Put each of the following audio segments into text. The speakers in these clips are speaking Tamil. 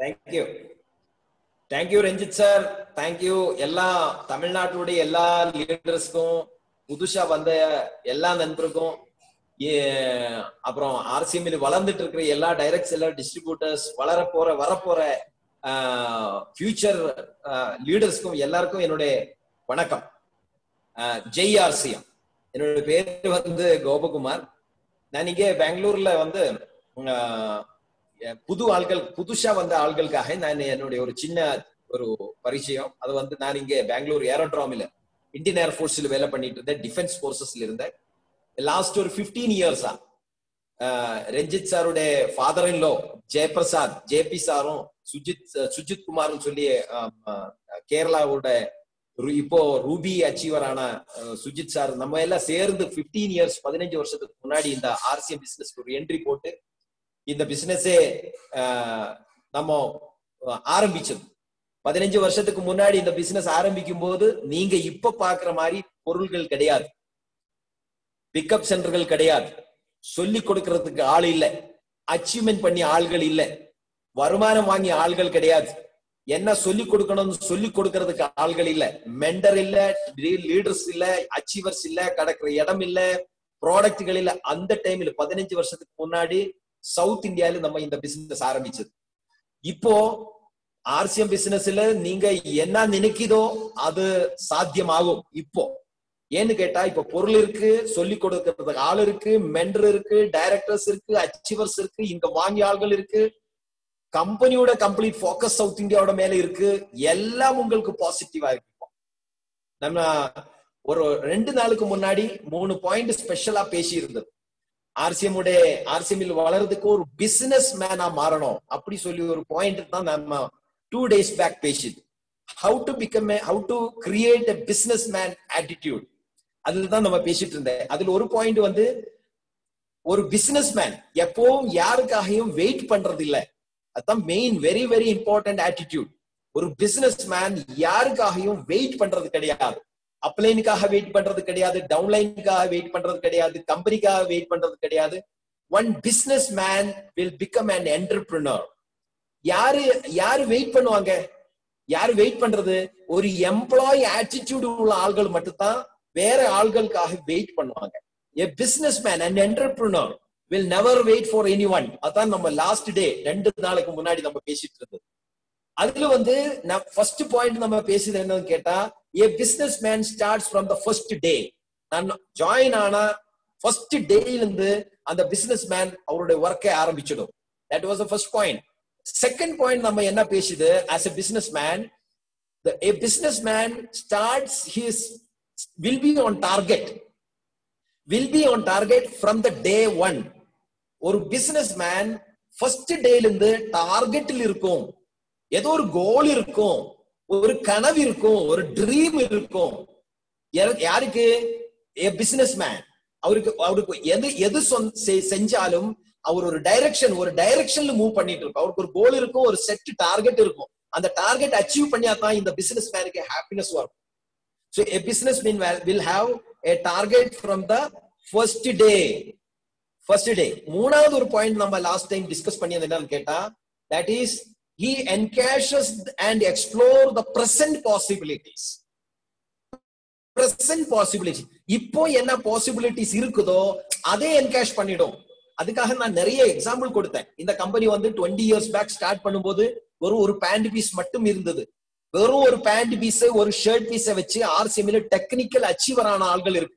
Thank you thank you Ranjith sir. Thank you எல்லா தமிழ்நாட்டுடைய எல்லா லீடர்ஸ்க்கும், புதுசா வந்த எல்லா நண்பருக்கும், அப்புறம் ஆர்சிஎம்ல வளர்ந்துட்டு இருக்கிற எல்லா டைரக்ட் செல்லர் டிஸ்ட்ரிபியூட்டர்ஸ், வரப்போற ஃபியூச்சர் லீடர்ஸ்க்கும் எல்லாருக்கும் என்னுடைய வணக்கம். ஜெய் ஆர்சிஎம். என்னோட பேரு வந்து கோபகுமார். நான் இங்கே பெங்களூர்ல வந்து புதுசா வந்த ஆள்களுக்காக நான் என்னுடைய ஒரு சின்ன ஒரு பரிச்சயம். அது வந்து நான் இங்கே பெங்களூர் ஏரோட்ராமில் இந்தியன் ஏர்ஃபோர்ஸ்ல வேலை பண்ணிட்டு இருந்தேன். டிஃபென்ஸ் போர்சஸ்ல இருந்தேன். லாஸ்ட் ஒரு 15 இயர்ஸா ரஞ்சித் சாருடைய father in law Jayaprasad JP சாரும் சுஜித் குமாரும் சொல்லி கேரளாவோட இப்போ ரூபி அச்சீவரான சுஜித் சார் நம்ம எல்லாம் சேர்ந்து 15 இயர்ஸ் 15 வருஷத்துக்கு முன்னாடி இந்த ஆர்சிஎம் பிசினஸ்க்கு ஒரு என்ட்ரி போட்டு இந்த பிசினஸே நம்ம ஆரம்பிச்சது. 15 வருஷத்துக்கு முன்னாடி இந்த பிசினஸ் ஆரம்பிக்கும் போது நீங்க இப்ப பாக்குற மாதிரி பொருள்கள் கிடையாது, பிக்கப் சென்டர்கள் கிடையாது, சொல்லி கொடுக்கறதுக்கு ஆள் இல்லை, அச்சீவ்மெண்ட் பண்ணி ஆள்கள் இல்லை, வருமானம் வாங்கி ஆள்கள் கிடையாது, என்ன சொல்லி கொடுக்கணும்னு சொல்லி கொடுக்கறதுக்கு ஆள்கள் இல்ல, மெண்டர் இல்ல, லீடர்ஸ் இல்ல, அச்சீவர்ஸ் இல்ல, கிடக்குற இடம் இல்ல, ப்ராடக்ட்கள் இல்ல. அந்த டைம்ல 15 வருஷத்துக்கு முன்னாடி சவுத் இந்தியால நம்ம இந்த பிசினஸ் ஆரம்பிச்சது. இப்போ ஆர்சிஎம் பிசினஸ்ல நீங்க என்ன நினைக்குதோ அது சாத்தியமாகும். இப்போ ஏன்னு கேட்டா இப்ப பொருள் இருக்கு, சொல்லி கொடுக்கறதுக்கு ஆள் இருக்கு, மெண்டர் இருக்கு, டைரக்டர்ஸ் இருக்கு, அச்சீவர்ஸ் இருக்கு, இங்க வாங்கி ஆள்கள் இருக்கு, கம்பெனியோட கம்ப்ளீட் போக்கஸ் சவுத் இந்தியாவோட மேல இருக்கு. எல்லாம் உங்களுக்கு பாசிட்டிவா இருக்கு. நம்ம ஒரு 2 நாளுக்கு முன்னாடி 3 பாயிண்ட் ஸ்பெஷலா பேசி இருந்தது. ஆர்சிஎம் வளர்றதுக்கு ஒரு பிசினஸ் மேனா மாறணும் அப்படி சொல்லி ஒரு பாயிண்ட் தான் நம்ம 2 days பேக் பேசிது. how to create a businessman attitude. அதுதான் நம்ம பேசிட்டு இருந்தேன். அதுல ஒரு பாயிண்ட் வந்து ஒரு பிசினஸ் மேன் எப்பவும் யாருக்காகவும் வெயிட் பண்றது இல்ல. அதுதான் main, very very important attitude. ஒரு பிசினஸ் மேன் யாருக்காகவும் வெயிட் பண்றது கிடையாது. அப்லைனுக்காக வெயிட் பண்றது கிடையாது, டவுன்லைனுக்காக வெயிட் பண்றது கிடையாது, கம்பெனிக்காக வெயிட் பண்றது கிடையாது. One business man will become an entrepreneur. யாரு வெயிட் பண்ணுவாங்க? யாரு வெயிட் பண்றது? ஒரு எம்ப்ளாயி ஆட்டிடியூட் உள்ள ஆள்கள் மட்டும்தான் வேற ஆள்களுக்காக வெயிட் பண்ணுவாங்க. a businessman and entrepreneur will never wait for anyone. அதான் நம்ம லாஸ்ட் டே 2 நாளுக்கு முன்னாடி நம்ம பேசிட்டு இருந்தது. அதுல வந்து ஃபர்ஸ்ட் பாயிண்ட் நம்ம பேசுறது என்னன்னு கேட்டா, a businessman starts from the first day. நான் ஜாயின் ஆன ஃபர்ஸ்ட் டேல இருந்து அந்த பிசினஸ் மேன் அவருடைய ஒர்க்கை ஆரம்பிச்சிடும். that was the first point. Second point நம்ம என்ன பேசுது, as a businessman, a businessman starts will be on target from the day one. ஒரு பிசினஸ் மேன் ஃபர்ஸ்ட் டேல இருந்து டார்கெட்டில் இருக்கும், ஏதோ ஒரு கோல் இருக்கும், ஒரு கனவு இருக்கும், ஒரு ட்ரீம் இருக்கும். யாருக்கு? Business man. அவருக்கு எது செஞ்சாலும் அவர் ஒரு டைரக்ஷன்ல மூவ் பண்ணிட்டு இருக்கும். அவருக்கு ஒரு கோல் இருக்கும், ஒரு செட் டார்கெட் இருக்கும். அந்த டார்கெட் அச்சீவ் பண்ணியாதான் இந்த பிசினஸ் மேனுக்கு ஹாப்பினஸ் வரும். So a businessman will have a target from the first day. மூணாவது ஒரு பாயிண்ட் நம்ம லாஸ்ட் டைம் டிஸ்கஸ் பண்ணியது என்னன்னு கேட்டா, that is he encaches and explore the present possibilities. இப்போ என்ன பாசிபிலிட்டிஸ் இருக்குதோ அதே என்கேஷ் பண்ணிடும். அதுக்காக நான் நிறைய எக்ஸாம்பிள் கொடுத்தேன். இந்த கம்பெனி வந்து 20 இயர்ஸ் பேக் ஸ்டார்ட் பண்ணும்போது ஒரு பேண்ட் பீஸ் மட்டும் இருந்தது. வெறும் ஒரு பேண்ட் பீஸ், ஒரு ஷர்ட் பீஸை வச்சு ஆர்சிஎம்ல டெக்னிக்கல் அச்சீவர் ஆன ஆள்கள் இருக்கு.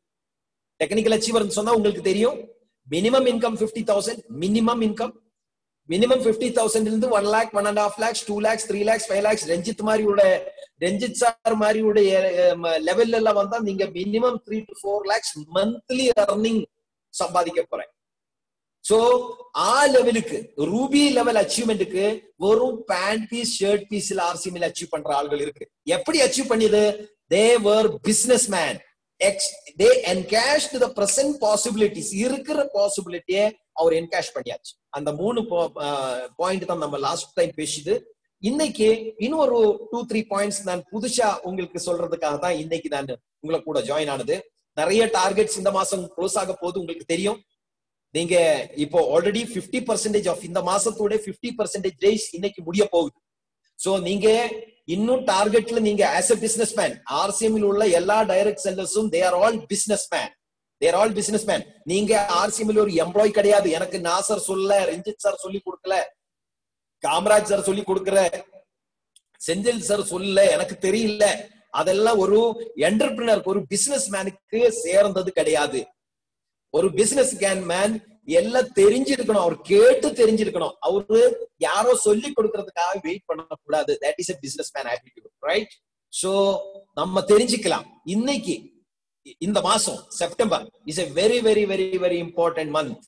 டெக்னிக்கல் அச்சீவர் சொன்னா உங்களுக்கு தெரியும், மினிமம் இன்கம் 50,000. மினிமம் 50,000 இருந்து 1 lakh, 1.5 lakhs, 2 lakhs, 3 lakhs, 5 lakhs. Ranjith sir மாதிரியோட லெவல்ல எல்லாம் வந்தா நீங்க minimum 3 to 4 lakhs monthly earning சம்பாதிக்க போறேன். சோ லெவலுக்கு ரூபி லெவல் அச்சீவ்மெண்ட்டுக்கு வெறும் பேண்ட் பீஸ், ஷர்ட் பீஸ்ல ஆர்சிஎம்ல அச்சீவ் பண்ற ஆள்கள் இருக்கு. எப்படி அச்சீவ் பண்ணியது? they were businessman. they encashed the present possibilities. இருக்கிற பாசிபிலிட்டியை அவர் என்கேஷ் பண்ணியாச்சு. அந்த 3 பாயிண்ட் தான் நம்ம லாஸ்ட் டைம் பேசிது. இன்னைக்கு இன்னொரு 2-3 பாயிண்ட்ஸ் நான் புதுசா உங்களுக்கு சொல்றதுக்காக தான் இன்னைக்கு நான் உங்களை கூட ஜாயின் ஆனது. நிறைய டார்கெட்ஸ் இந்த மாசம் க்ளோஸ் ஆக போது உங்களுக்கு தெரியும். நீங்க இப்போ ஆல்ரெடி 50% ஆஃப் இந்த மாசத்தோட 50% டேஸ் இன்னைக்கு முடிய போகுது. சோ நீங்க இன்னும் டார்கெட்ல நீங்க as a business man, RCM உள்ள எல்லா டைரக்ட் செல்லர்ஸும் they are all business man. நீங்க ஆர்சிஎம் ஒரு எம்ப்ளாய் கிடையாது. எனக்கு நாசர் சொல்ல, ரஞ்சித் சார் சொல்லி கொடுக்கல, காமராஜ் சார் சொல்லி கொடுக்கற, செந்தில் சார் சொல்ல, எனக்கு தெரியல. அதெல்லாம் ஒரு என்டர்பிரினர், ஒரு பிசினஸ் மேனுக்கு சேர்ந்தது கிடையாது. ஒரு பிசினஸ் மேன் எல்லாம் தெரிஞ்சிருக்கணும், அவர் கேட்டு தெரிஞ்சிருக்கணும். அவரு யாரோ சொல்லி கொடுக்கறதுக்காக வெயிட் பண்ணக்கூடாது. That is a business man attitude, right? So நம்ம தெரிஞ்சுக்கலாம். இன்னைக்கு இந்த மாசம் September is a very very very very important month.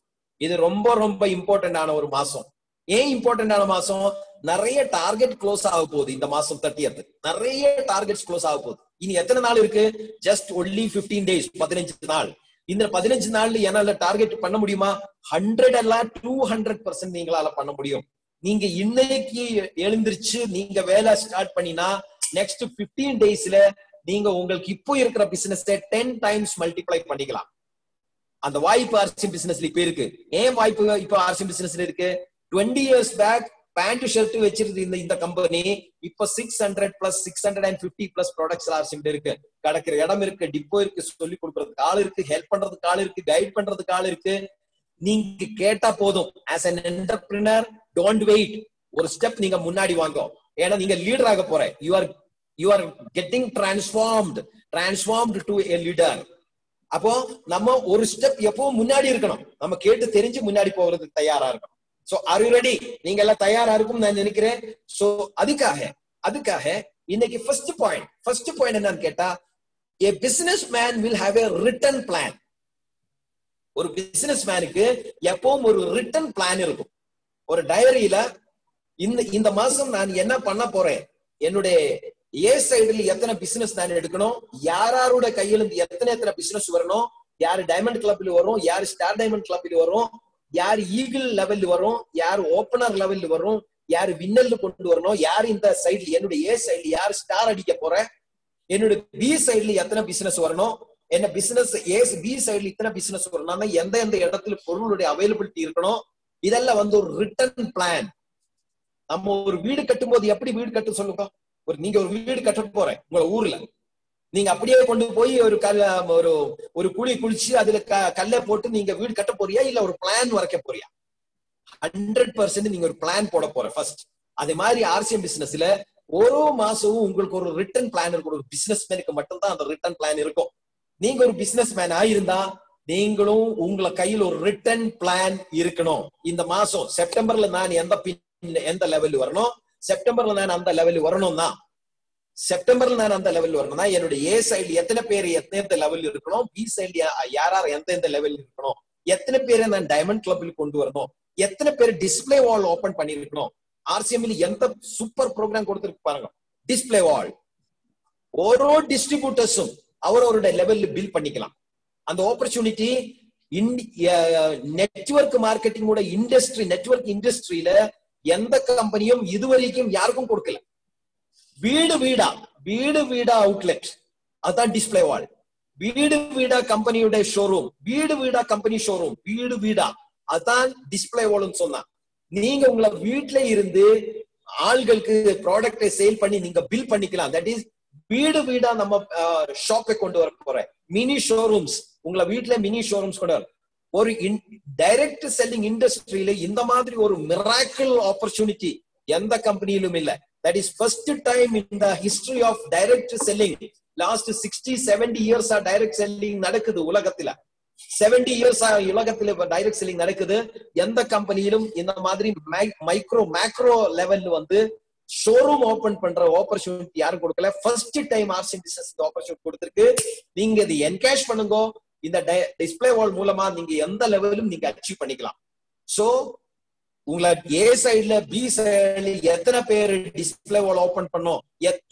இது ரொம்ப ரொம்ப இம்பார்ட்டன்டான ஒரு மாசம். ஏன் இம்பார்ட்டன்டான மாசம்? நிறைய டார்கெட் க்ளோஸ் ஆக போகுது. இந்த மாசம் 30th நிறைய டார்கெட்ஸ் க்ளோஸ் ஆக போகுது. இனி எத்தனை நாள் இருக்கு? ஜஸ்ட் ஒன்லி 15 days, 15 நாள். இந்த 15 நாள்ல என்னால டார்கெட் பண்ண முடியுமா? 100 அல்ல 200% நீங்களால பண்ண முடியும். நீங்க இன்னைக்கு எழுந்திருச்சு நீங்க வேலை ஸ்டார்ட் பண்ணினா நெக்ஸ்ட் 15 daysல நீங்க உங்களுக்கு இப்போ இருக்கிற பிசினஸ் 10 times மல்டிப்ளை பண்ணிக்கலாம். அந்த வாய்ப்பு ஆர்சிஎம் பிசினஸ்ல இப்ப இருக்கு. ஏன் வாய்ப்பு இப்ப ஆர்சிஎம் பிசினஸ்ல இருக்கு? 20 years பேக் பேண்ட் ஷர்ட் வச்சிருந்த இந்த கம்பெனி இப்ப 600+ 650+ ப்ராடக்ட்ஸ் ஆர்சிஎம் இருக்கு. கடக்கிற இடம் இருக்கு, டிப்போ இருக்கு, சொல்லி கொடுக்கறதுக்கு ஆள் இருக்கு, ஹெல்ப் பண்றதுக்கு ஆள் இருக்கு, கைட் பண்றதுக்கு ஆள் இருக்கு. நீங்க கேட்டா போதும். As an entrepreneur, don't wait. ஒரு ஸ்டெப் நீங்க முன்னாடி வாங்க. ஏன்னா நீங்க லீடர் ஆக போற. you are getting transformed to a leader. அப்போ நம்ம ஒரு ஸ்டெப் எப்பவும் முன்னாடி இருக்கணும். நம்ம கேட்டு தெரிஞ்சு முன்னாடி போகிறதுக்கு தயாரா இருக்கணும். So are you ready? நீங்க எல்லாம் தயாரா இருக்கும் நான் நினைக்கிறேன். சோ அதுக்காக இன்னைக்கு ஃபர்ஸ்ட் பாயிண்ட் என்னன்னு கேட்டா, a businessman will have a written plan. ஒரு பிசினஸ் மேனுக்கு எப்பவும் ஒரு ரிட்டன் பிளான் இருக்கும். ஒரு டைரியில இந்த மாசம் நான் என்ன பண்ண போறேன், என்னுடைய ஏ சைடுல எத்தனை பிசினஸ் நான் எடுக்கணும், யாரோட கையில இருந்து எத்தனை பிசினஸ் வரணும், யாரு டைமண்ட் கிளப்ல வரும், யாரு ஸ்டார் டைமண்ட் கிளப்ல வரும், யாரு ஈகிள் லெவல் வரும், யாரு ஓபனர் லெவல் வரும், யாரு வின்னல் கொண்டு வரணும், யாரு இந்த சைடுல என்னுடைய ஏ சைடுல யாரு ஸ்டார் அடிக்க போற, என்னுடைய பி சைடுல எத்தனை பிசினஸ் வரணும், என்ன பிசினஸ் ஏ பி சைடுல இத்தனை பிசினஸ் வரணும், எந்த இடத்துல பொருளுடைய அவைலபிலிட்டி இருக்கணும். இதெல்லாம் வந்து ஒரு ரிட்டன் பிளான். நம்ம ஒரு வீடு கட்டும் போது எப்படி வீடு கட்ட சொல்லுங்க. நீங்க ஒரு வீடு கட்ட போறேன் உங்க ஊர்ல, நீங்க அப்படியே கொண்டு போய் ஒரு குழி குளிச்சு அதுல கல்லை போட்டு நீங்க வீடு கட்ட போறியா, இல்ல ஒரு பிளான் வரைக்க போறியா? 100% நீங்க ஒரு பிளான் போட போற ஃபர்ஸ்ட். அதே மாதிரி ஆர்சிஎம் பிசினஸ்ல ஒரு மாசமும் உங்களுக்கு ஒரு ரிட்டன் பிளான் இருக்கும். ஒரு பிசினஸ் மேனுக்கு மட்டும்தான் அந்த ரிட்டன் பிளான் இருக்கும். நீங்க ஒரு பிசினஸ் மேன் ஆயிருந்தா நீங்களும் உங்களை கையில் ஒரு ரிட்டன் பிளான் இருக்கணும். இந்த மாசம் செப்டம்பர்ல நான் எந்த லெவல் வரணும், செப்டம்பர்ல நான் அந்த லெவல் வரணும்னா என்னுடைய ஏ சைடு எத்தனை பேர் எத்தனை லெவல் இருக்கணும், பி சைடு யார் எந்த லெவல் இருக்கணும், எத்தனை பேரை நான் டைமண்ட் கிளப்ல கொண்டு வரணும், எத்தனை பேர் டிஸ்பிளே வால் ஓபன் பண்ணிருக்கணும். ஆர்சிஎம்ல எந்த சூப்பர் ப்ரோக்ராம் கொடுத்திருக்கு பாருங்க, டிஸ்பிளே வால். ஒரு டிஸ்ட்ரிபியூட்டர்ஸும் அவரோட லெவல்ல பில் பண்ணிக்கலாம். அந்த ஆப்பர்ச்சுனிட்டி நெட்வொர்க் மார்க்கெட்டிங்கோட நெட்வொர்க் இண்டஸ்ட்ரியில எந்த கம்பெனியும் இதுவரைக்கும் யாருக்கும் கொடுக்கல. வீடு வீடா அவுட்லெட், அதான் டிஸ்பிளே வால். வீடு வீடா கம்பெனியோட ஷோரூம், வீடு வீடா அதான் டிஸ்பிளே வால்னு சொன்னா. நீங்க உங்களை வீட்டுல இருந்து ஆள்களுக்கு ப்ராடக்டை சேல் பண்ணி நீங்க பில் பண்ணிக்கலாம். தட் இஸ் வீடு வீடா நம்ம ஷாப்பை கொண்டு வர போறேன். மினி ஷோரூம்ஸ், உங்களை வீட்டுல மினி ஷோரூம்ஸ் கொண்டு வர. ஒரு டைரக்ட் செல்லிங் இண்டஸ்ட்ரியில இந்த மாதிரி ஒரு மிராக்கிள் ஆப்பர்ச்சுனிட்டி எந்த கம்பெனியிலும் இல்ல. That is first time in the history of direct selling. Last 60-70 years direct selling நடக்குது உலகத்துல. 70 இயர்ஸ் உலகத்துல டைரக்ட் செல்லிங் நடக்குது. எந்த கம்பெனியிலும் இந்த மாதிரி மேக்ரோ லெவல்ல வந்து ஷோரூம் ஓபன் பண்ற ஆப்பர்ச்சுனிட்டி யாரும் கொடுக்கல. First time RCM business opportunity கொடுத்திருக்கு. நீங்க இதை என்கேஷ் பண்ணுங்க. இந்த டிஸ்பிளே வால் மூலமா நீங்க எந்த லெவலும் நீங்க அச்சீவ் பண்ணிக்கலாம். சோ உங்களை ஏ சைடுல பி சைடுல எத்தனை பேர் டிஸ்பிளே வால் ஓபன் பண்ணோம்,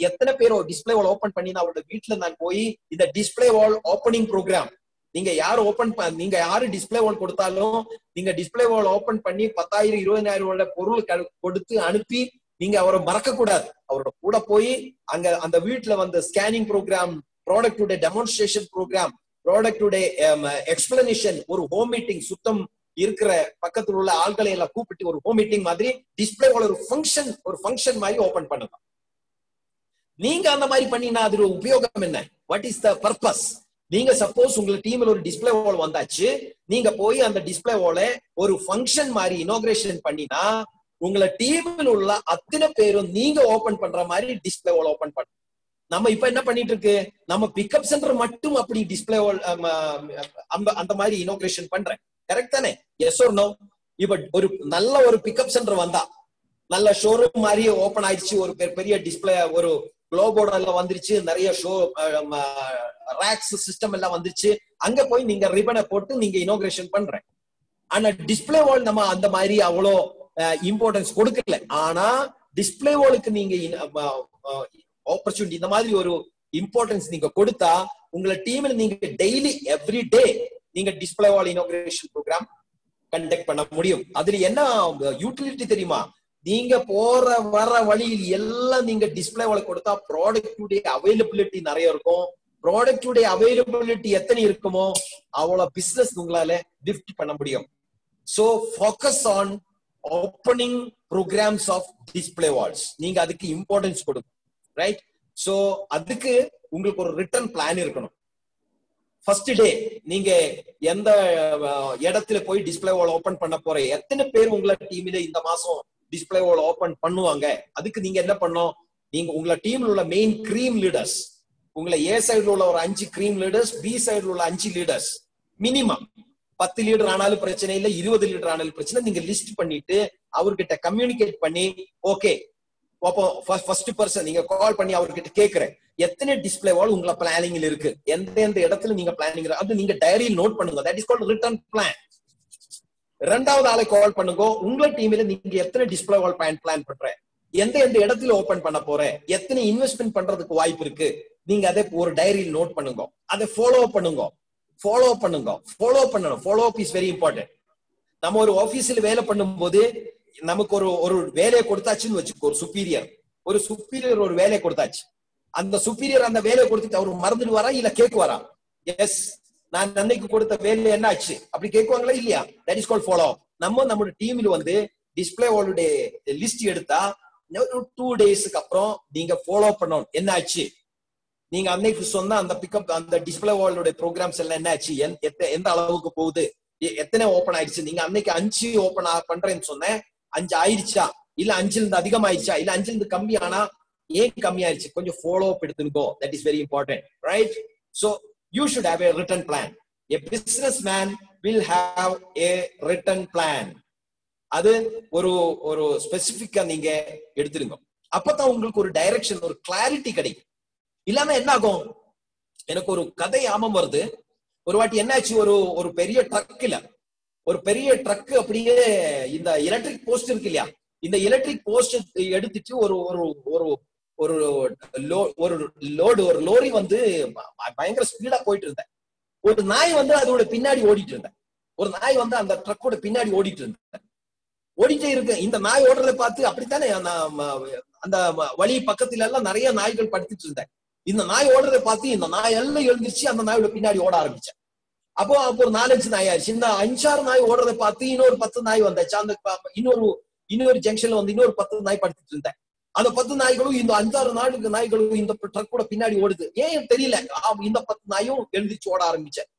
எத்தனை பேர் டிஸ்பிளே வால் ஓபன் பண்ணி அவரோட வீட்டுல நான் போய் இந்த டிஸ்பிளே வால் ஓபனிங் ப்ரோக்ராம் நீங்க யாரு டிஸ்பிளே வால் கொடுத்தாலும் நீங்க டிஸ்பிளே வால் ஓபன் பண்ணி 10,000-20,000 பொருள் கொடுத்து அனுப்பி நீங்க அவரை மறக்க கூடாது. அவரோட கூட போய் அங்க அந்த வீட்டுல வந்து scanning program, product demonstration program, product explanation, ஒரு ஹோம் மீட்டிங், சுத்தம் இருக்கிற பக்கத்துல உள்ள ஆட்களை எல்லாம் கூப்பிட்டு ஒரு ஹோம் மீட்டிங் மாதிரி டிஸ்பிளே ஒரு ஃபங்க்ஷன் மாதிரி ஓபன் பண்ணுங்க. நீங்க அந்த மாதிரி பண்ணினா அது உபயோகம் என்ன? What is the purpose? நீங்க சப்போஸ் உங்க டீம்ல ஒரு டிஸ்பிளே வால் வந்தாச்சு, நீங்க போய் அந்த டிஸ்பிளே வால ஒரு ஃபங்க்ஷன் மாதிரி இனாகிரேஷன் பண்ணினா உங்களை டீம்ல உள்ள அத்தனை பேரும் நீங்க ஓபன் பண்ற மாதிரி டிஸ்பிளே வால் ஓபன் பண்ண. நம்ம இப்ப என்ன பண்ணிட்டு இருக்கு, நம்ம பிக்கப் சென்டர் மட்டும் அப்படி டிஸ்பிளே வால் அந்த மாதிரி இனாகிரேஷன் பண்றேன். கரெக்ட் தானே? Yes or no? இப்ப ஒரு நல்ல ஒரு பிக்கப் சென்டர் வந்தா, நல்ல ஷோரூம் மாதிரியே ஓபன் ஆயிடுச்சு, ஒரு பெரிய டிஸ்பிளே ஒரு குளோபோர்ட் எல்லாம் வந்துருச்சு, நிறைய ஷோ ரேக்ஸ் சிஸ்டம் எல்லாம் வந்துருச்சு, அங்க போய் நீங்க ரிபனை போட்டு நீங்க இனாகிரேஷன் பண்றேன். ஆனா டிஸ்பிளே வால் நம்ம அந்த மாதிரி அவ்வளோ இம்பார்ட்டன்ஸ் கொடுக்கல. ஆனா டிஸ்பிளே வாலுக்கு நீங்க ஆப்பர்ச்சுனிட்டி இந்த மாதிரி ஒரு இம்பார்ட்டன்ஸ் நீங்க கொடுத்தா உங்களை டீம்ல நீங்க டெய்லி எவ்ரி டே நீங்க டிஸ்பிளே வால் இனாகிரேஷன் ப்ரோக்ராம் கண்டக்ட் பண்ண முடியும். அதுல என்ன யூட்டிலிட்டி தெரியுமா? நீங்க போற வர வழியில் எல்லாம் நீங்க டிஸ்பிளே வால் கொடுத்தா ப்ராடக்டுடைய அவைலபிலிட்டி நிறைய இருக்கும். ப்ராடக்டுடைய அவைலபிலிட்டி எத்தனை இருக்குமோ அவ்வளவு பிசினஸ் உங்களால லிஃப்ட் பண்ண முடியும். So focus on opening programs of display walls. நீங்க அதுக்கு இம்பார்ட்டன்ஸ் கொடுங்க, ரைட்? சோ அதுக்கு உங்களுக்கு ஒரு ரிட்டர்ன் பிளான் இருக்கணும். ஃபர்ஸ்ட் டே நீங்க எந்த இடத்துல போய் டிஸ்பிளே வால் ஓபன் பண்ண போற, எத்தனை பேர் உங்கள டீம்ல இந்த மாசம் டிஸ்பிளே வால் ஓபன் பண்ணுவாங்க, அதுக்கு நீங்க என்ன பண்ணணும்? நீங்க உங்கள டீம்ல உள்ள மெயின் கிரீம் லீடர்ஸ், உங்களை ஏ சைடுல உள்ள ஒரு 5 கிரீம் லீடர்ஸ், பி சைடுல உள்ள 5 லீடர்ஸ், மினிமம் 10 லீடர் ஆனாலும் பிரச்சனை இல்லை, 20 லீடர் ஆனாலும் பிரச்சனை, நீங்க லிஸ்ட் பண்ணிட்டு அவர்கிட்ட கம்யூனிகேட் பண்ணி, ஓகே அப்போ ஃபர்ஸ்ட் பர்சன் நீங்க கால் பண்ணி அவர்கிட்ட கேட்கிறேன், எத்தனை டிஸ்பிளே வால் உங்கள பிளானிங்ல இருக்கு, எந்த இடத்துல நீங்க பிளானிங், அது நீங்க டைரியில் நோட் பண்ணுங்க. That is called return plan. ரெண்டாவது ஆளை கால் பண்ணுங்க, உங்க டீம்ல நீங்க எத்தனை டிஸ்பிளே வால் பிளான் பண்ற, எந்த இடத்துல ஓபன் பண்ண போற, எத்தனை இன்வெஸ்ட்மெண்ட் பண்றதுக்கு வாய்ப்பு இருக்கு, நீங்க அதை ஒரு டைரியில் நோட் பண்ணுங்க. அதை ஃபாலோ பண்ணணும். Follow up is very important. நம்ம ஒரு ஆபீஸ்ல வேலை பண்ணும் போது நமக்கு ஒரு வேலையை கொடுத்தாச்சுன்னு வச்சுக்கோ, ஒரு சுப்பீரியர் ஒரு வேலையை கொடுத்தாச்சு. அந்த சுப்பீரியர் அந்த வேலையை கொடுத்துட்டு அவரு மறந்துடுவாரா இல்ல கேக்குவாரா? எஸ், நான் அன்னைக்கு கொடுத்த வேலை என்ன ஆச்சு அப்படி கேட்குவாங்களா இல்லையா? That is called follow up. நம்மளோட டீம்ல வந்து டிஸ்பிளே வாலுடைய லிஸ்ட் எடுத்தா 2 டேஸ்க்கு அப்புறம் நீங்க ஃபாலோ பண்ணணும், என்ன ஆச்சு, நீங்க அன்னைக்கு சொன்ன அந்த பிக்கப் அந்த டிஸ்பிளே வாலோட ப்ரோக்ராம்ஸ் எல்லாம் என்ன ஆச்சு, எந்த அளவுக்கு போகுது, எத்தனை ஓபன் ஆயிடுச்சு, நீங்க அன்னைக்கு 5 ஓபன் பண்றேன்னு சொன்னேன், 5 ஆயிடுச்சா இல்ல 5ல இருந்து அதிகமாயிடுச்சா இல்ல 5ல இருந்து கம்மி ஆனா ஏன் கம்மி ஆயிடுச்சு, கொஞ்சம் ஃபாலோ அப் எடுத்துக்கோ. That is very important, right? So you should have a written plan. A businessman will have a written plan. அது ஒரு ஸ்பெசிபிக்கா நீங்க எடுத்துருங்க. அப்பதான் உங்களுக்கு ஒரு டைரக்ஷன், ஒரு கிளாரிட்டி கிடைக்கும். இல்லாம என்ன ஆகும், எனக்கு ஒரு கதை ஞாபகம் வருது. ஒரு வாட்டி என்னாச்சு, ஒரு பெரிய ட்ரக் அப்படியே இந்த எலக்ட்ரிக் போஸ்ட் இருக்கு இல்லையா, இந்த எலக்ட்ரிக் போஸ்ட் எடுத்துட்டு ஒரு லோரி வந்து பயங்கர ஸ்பீடா போயிட்டு இருந்தேன். ஒரு நாய் வந்து அதோட பின்னாடி ஓடிட்டு இருந்தேன். ஒரு நாய் வந்து அந்த ட்ரக்கோட பின்னாடி ஓடிட்டே இருக்கு. இந்த நாய் ஓடுறதை பார்த்து அப்படித்தானே அந்த வழி பக்கத்துல எல்லாம் நிறைய நாய்கள் படுத்துட்டு இருந்தேன். இந்த நாய் ஓடுறதை பார்த்து இந்த நாய் எல்லாம் எழுந்துருச்சு, அந்த நாயோட பின்னாடி ஓட ஆரம்பிச்சேன். அப்போ ஒரு 4-5 நாய் ஆயிடுச்சு. இந்த 5-6 நாய் ஓடுறதை பார்த்து இன்னொரு 10 நாய் வந்தாச்சு. அந்த இன்னொரு ஜங்ஷன்ல வந்து இன்னொரு 10 நாய் படுத்துட்டு இருந்தேன். அந்த 10 நாய்களும் இந்த 5-6 நாய்களும் இந்த ட்ரக்கோட பின்னாடி ஓடுது. ஏன் தெரியல, இந்த 10 நாயும் எழுந்திரிச்சு ஓட ஆரம்பிச்சேன்.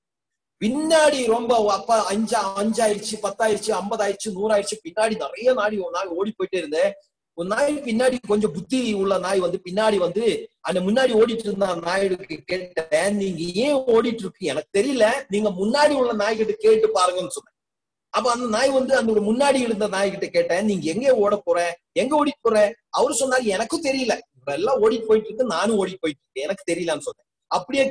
பின்னாடி ரொம்ப அப்ப 5 ஆயிடுச்சு, 10 ஆயிடுச்சு, 50 ஆயிடுச்சு, 100 ஆயிடுச்சு. பின்னாடி நிறைய நாய் ஓடி போயிட்டே இருந்தேன். ஒரு நாய் பின்னாடி கொஞ்சம் புத்தி உள்ள நாய் வந்து பின்னாடி வந்து அந்த முன்னாடி ஓடிட்டு இருந்த நாய்களுக்கு கேட்டேன், நீங்க ஏன் ஓடிட்டு இருக்கு எனக்கு தெரியல, நீங்க முன்னாடி உள்ள நாய்கிட்ட கேட்டு பாருங்கன்னு சொன்னேன். அப்ப அந்த நாய் வந்து அந்த முன்னாடி இருந்த நாய்கிட்ட கேட்டேன், நீங்க எங்க ஓட போற, எங்க ஓடிட்டு போற? அவரு சொன்னாரு, எனக்கும் தெரியல, எல்லாம் ஓடிட்டு போயிட்டு இருக்கு, நானும் ஓடிட்டு போயிட்டு இருக்கேன், எனக்கு தெரியலன்னு சொன்னேன். அப்படியே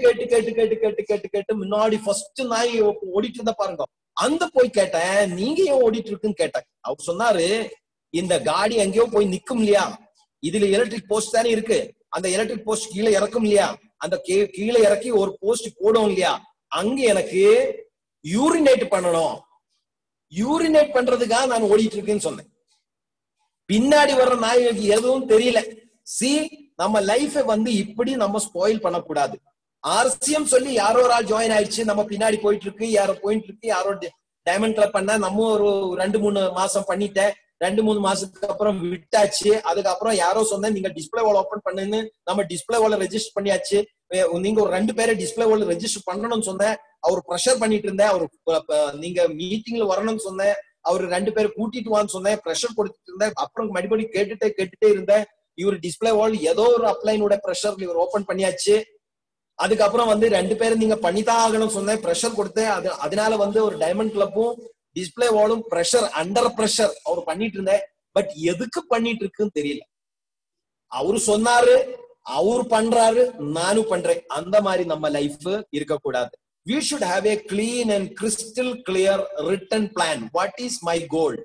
கேட்டு முன்னாடி ஃபர்ஸ்ட் நாய் ஓடிட்டு இருந்தா பாருங்க, அந்த போய் கேட்டேன், நீங்க ஏன் ஓடிட்டு இருக்குன்னு கேட்டேன். அவர் சொன்னாரு, இந்த காடி எங்கேயோ போய் நிக்கும் இல்லையா, இதுல எலக்ட்ரிக் போஸ்ட் தானே இருக்கு, அந்த எலக்ட்ரிக் போஸ்ட் கீழே இறக்கும் இல்லையா, அந்த கீழே இறக்கி ஒரு போஸ்ட் போடும் இல்லையா, அங்க எனக்கு யூரினேட் பண்ணணும், யூரினேட் பண்றதுக்காக நான் ஓடிட்டு இருக்கேன்னு சொன்னேன். பின்னாடி வர்ற நாய்களுக்கு எதுவும் தெரியல. நம்ம லைஃப வந்து இப்படி நம்ம ஸ்பாயில் பண்ணக்கூடாது. ஆர்சிஎம் சொல்லி யாரோ ஒரு ஆள் ஜாயின் ஆயிடுச்சு, நம்ம பின்னாடி போயிட்டு இருக்கு, யாரோ போயிட்டு இருக்கு, யாரோ டைமண்ட் கிளப் பண்ண நம்ம ஒரு 2-3 மாசம் பண்ணிட்டேன். 2-3 மாசத்துக்கு அப்புறம் விட்டாச்சு. அதுக்கப்புறம் யாரோ சொன்ன நீங்க டிஸ்பிளே வால் ஓபன் பண்ணுன்னு நம்ம டிஸ்பிளே வால் ரெஜிஸ்டர் பண்ணியாச்சு. நீங்க ஒரு 2 பேரை டிஸ்பிளே வால் ரெஜிஸ்டர் பண்ணணும்னு சொன்னேன். அவர் ப்ரெஷர் பண்ணிட்டு இருந்தேன். அவர் நீங்க மீட்டிங்ல வரணும்னு சொன்னேன். அவர் 2 பேரை கூட்டிட்டு வான்னு சொன்னேன். ப்ரெஷர் கொடுத்துட்டு இருந்தேன். அப்புறம் மறுபடி கேட்டுட்டே இருந்தேன். இவர் டிஸ்பிளே வால் ஏதோ ஒரு அப்ளைனோட ப்ரெஷர் இவர் ஓபன் பண்ணியாச்சு. அதுக்கப்புறம் 2 பேரும் நீங்க பண்ணிதான் ஆகணும்னு சொன்னேன். ப்ரெஷர் கொடுத்தேன். அதனால ஒரு டைமண்ட் கிளப்பும் டிஸ்பிளே வாலும் ப்ரெஷர் அண்டர் ப்ரெஷர் அவர் பண்ணிட்டு இருந்தேன். பட் எதுக்கு பண்ணிட்டு இருக்குன்னு தெரியல. அவரு சொன்னாரு, அவரு பண்றாரு, நானும் பண்றேன். அந்த மாதிரி நம்ம லைஃப் இருக்கக்கூடாது. We should have a clean and crystal clear written plan. What is my goal?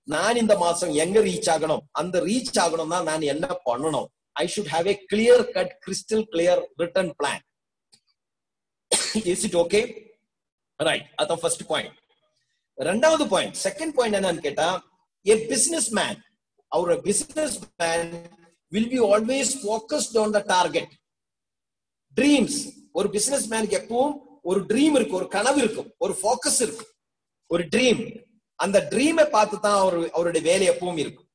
நான் இந்த மாசம் எங்க ரீச் ஆகணும், அந்த ரீச் ஆகணும்னா நான் என்ன பண்ணணும்? I should have a clear cut, crystal clear written plan. Is it okay? Right. That's the first point. ரெண்டாவது பாயிண்ட், செகண்ட் பாயிண்ட் என்னன்னு கேட்டா, a businessman or a businessman will be always focused on the target. Dreams. ஒரு பிசினஸ்மேனுக்கு எப்பவும் ஒரு ட்ரீம் இருக்கு, ஒரு கனவு இருக்கும், ஒரு ஃபோக்கஸ் இருக்கு, ஒரு ட்ரீம். அந்த ட்ரீமை பார்த்து தான் அவருடைய வேலை எப்பவும் இருக்கும்.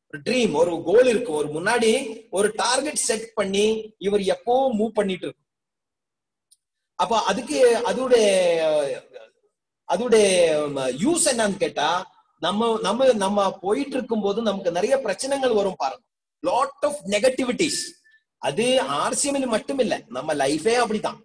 ஒரு ட்ரீம், ஒரு கோல் இருக்கு, ஒரு முன்னாடி ஒரு டார்கெட் செட் பண்ணி இவர் எப்பவும் மூவ் பண்ணிட்டு இருக்கும். அப்ப அதுக்கு அதோட யூஸ் என்னன்னு கேட்டா, நம்ம போயிட்டு இருக்கும் போது நமக்கு நிறைய பிரச்சனைகள் வரும் பாருங்க. Lot of negativities. அது ஆர்சிஎம்ல மட்டும் இல்ல, நம்ம லைஃபே அப்படித்தான்.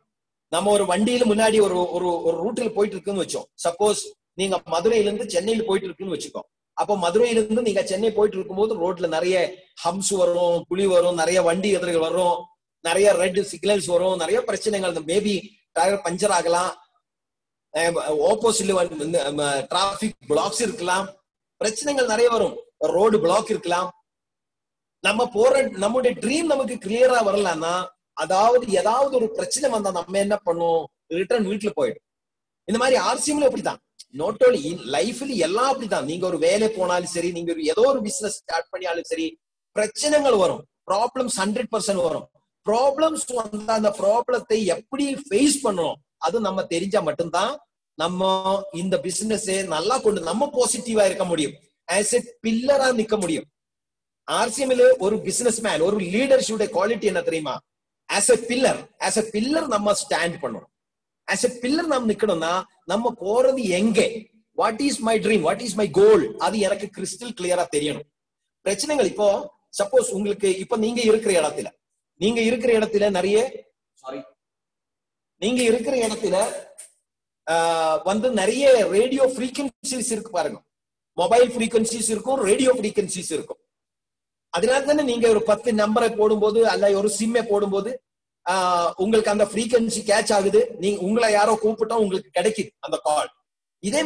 நம்ம ஒரு வண்டியில முன்னாடி ஒரு ரூட்ல போயிட்டு இருக்குன்னு வச்சோம். சப்போஸ் நீங்க மதுரையில இருந்து சென்னையில போயிட்டு இருக்குன்னு வச்சுக்கோ. அப்போ மதுரையில இருந்து நீங்க சென்னை போயிட்டு இருக்கும்போது ரோட்ல நிறைய ஹம்ஸ் வரும், புலி வரும், நிறைய வண்டி எதிர்கள் வரும், நிறைய ரெட் சிக்னல்ஸ் வரும், நிறைய பிரச்சனைகள். மேபி டயர் பஞ்சர் ஆகலாம், ஆப்போசிட்ல டிராபிக் பிளாக்ஸ் இருக்கலாம், பிரச்சனைகள் நிறைய வரும், ரோடு பிளாக் இருக்கலாம். நம்முடைய ட்ரீம் நமக்கு கிளியரா வரலன்னா, அதாவது ஏதாவது ஒரு பிரச்சனை வந்தா நம்ம என்ன பண்ணுவோம்? ரிட்டர்ன் வீட்டுல போயிடும். இந்த மாதிரி ஆர்சிஎம்ல அப்படித்தான். நாட் ஓன்லி லைஃப்ல எல்லாம் அப்படித்தான். நீங்க ஒரு வேலை போனாலும் சரி, நீங்க ஏதோ ஒரு பிசினஸ் ஸ்டார்ட் பண்ணியாலும் சரி, பிரச்சனைகள் வரும், ப்ராப்ளம்ஸ் 100% வரும். ப்ராப்ளம்ஸ் வந்தா அந்த ப்ராப்ளத்தை எப்படி ஃபேஸ் பண்ணணும் அது நம்ம தெரிஞ்சா மட்டும்தான் நம்ம இந்த பிசினஸ் நல்லா கொண்டு நம்ம பாசிட்டிவா இருக்க முடியும், ஆஸ் எ பில்லரா நிக்க முடியும். ஆர்சிஎம்ல ஒரு பிசினஸ் மேன், ஒரு லீடர்ஷிப் குவாலிட்டி என்ன தெரியுமா? ஆஸ் எ பில்லர் நம்ம ஸ்டாண்ட் பண்ணணும். ஆஸ் எ பில்லர் நம்ம நிக்கணும்னா நம்ம போறது எங்கே, what is my dream, what is my goal, அது எனக்கு கிறிஸ்டல் கிளியரா தெரியணும். பிரச்சனைகள் இப்போ சப்போஸ் உங்களுக்கு இப்ப நீங்க இருக்கிற இடத்துல நிறைய நிறைய ரேடியோ ஃப்ரீக்வன்சிஸ் இருக்கு பாருங்க. மொபைல் ஃப்ரீக்வன்சிஸ் இருக்கும், ரேடியோ ஃப்ரீக்வன்சிஸ் இருக்கும். அதனால தானே நீங்க ஒரு 10 நம்பரை போடும்போது அல்ல ஒரு சிம்மை போடும்போது உங்களுக்கு அந்த ஃப்ரீக்வன்சி கேட்ச் ஆகுது. நீங்க உங்களை யாரோ கூப்பிட்டா உங்களுக்கு கிடைக்குது அந்த கால். இதே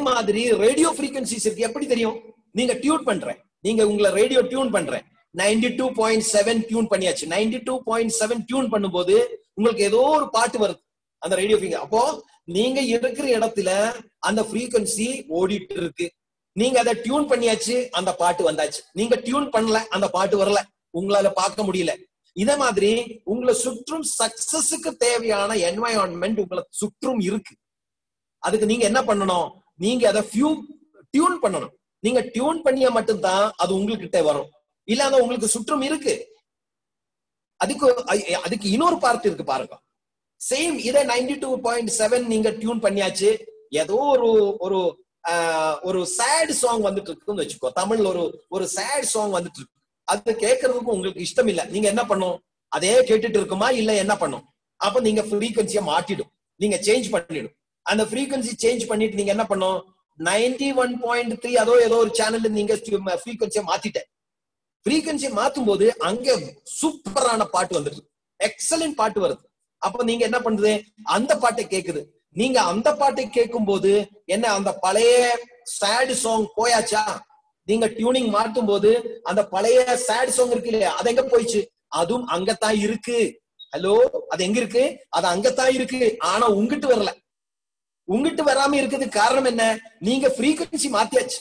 மாதிரி ரேடியோ ஃப்ரீக்வன்சிஸ் இருக்கு. எப்படி தெரியும்? நீங்க டியூன் பண்றேன், நீங்க உங்களை ரேடியோ டியூன் பண்றேன், 92.7 டியூன் பண்ணியாச்சு. 92.7 டியூன் பண்ணும்போது உங்களுக்கு ஏதோ ஒரு பாட்டு வருது அந்த ரேடியோ ஃப்ரீக்வன்சி. அப்போ நீங்க இருக்கிற இடத்துல அந்த ஃப்ரீக்வன்சி ஓடிட்டு இருக்கு. நீங்க அதை டியூன் பண்ணியாச்சு, அந்த பாட்டு வந்தாச்சு. நீங்க டியூன் பண்ணல, அந்த பாட்டு வரல, உங்களால பார்க்க முடியல. இதே மாதிரி உங்களை சுற்றும் சக்சஸுக்கு தேவையான என்வாயன்மெண்ட் உங்களை சுற்றும் இருக்கு. அதுக்கு நீங்க என்ன பண்ணணும்? நீங்க அதை டியூன் பண்ணணும். நீங்க டியூன் பண்ணிய மட்டும்தான் அது உங்ககிட்ட வரும். இல்லாத உங்களுக்கு சுற்றும் இருக்கு. அதுக்கு இன்னொரு பார்ட் இருக்கு பாருங்க. சேம் இதே 92.7 நீங்க டியூன் பண்ணியாச்சு, ஏதோ ஒரு சேட் சாங் வந்துட்டு இருக்குன்னு வச்சுக்கோ. தமிழ்ல ஒரு சேட் சாங் வந்துட்டு இருக்கு. அது கேட்கறதுக்கு உங்களுக்கு இஷ்டம் இல்ல. நீங்க என்ன பண்ணும்? அதே கேட்டுட்டு இருக்குமா இல்ல என்ன பண்ணும்? அப்ப நீங்க ஃப்ரீக்வன்சியை மாட்டிடும், நீங்க சேஞ்ச் பண்ணிடும். அந்த ஃப்ரீக்வன்சி சேஞ்ச் பண்ணிட்டு நீங்க என்ன பண்ணும்? 91.3 ஏதோ ஒரு சேனல்ல நீங்க ஃப்ரீக்வன்சியை மாத்திட்டேன். ஃப்ரீக்வன்சியை மாத்தும் போது அங்க சூப்பரான பாட்டு வந்துட்டு, எக்ஸலன்ட் பாட்டு வருது. அப்ப நீங்க என்ன பண்றது? அந்த பாட்டை கேக்குது. நீங்க அந்த பாட்டை கேட்கும் போது என்ன, அந்த பழைய சேட் சாங் போயாச்சா? நீங்க டியூனிங் மாட்டும் போது அந்த பழைய சேட் சாங் இருக்கு இல்லையா, அது எங்க போயிடுச்சு? அதுவும் அங்கத்தான் இருக்கு. ஹலோ, அது எங்க இருக்கு? அது அங்கத்தான் இருக்கு. ஆனா உங்கிட்டு வரல. உங்கிட்டு வராம இருக்கிறதுக்கு காரணம் என்ன? நீங்க ஃப்ரீக்வன்சி மாத்தியாச்சு.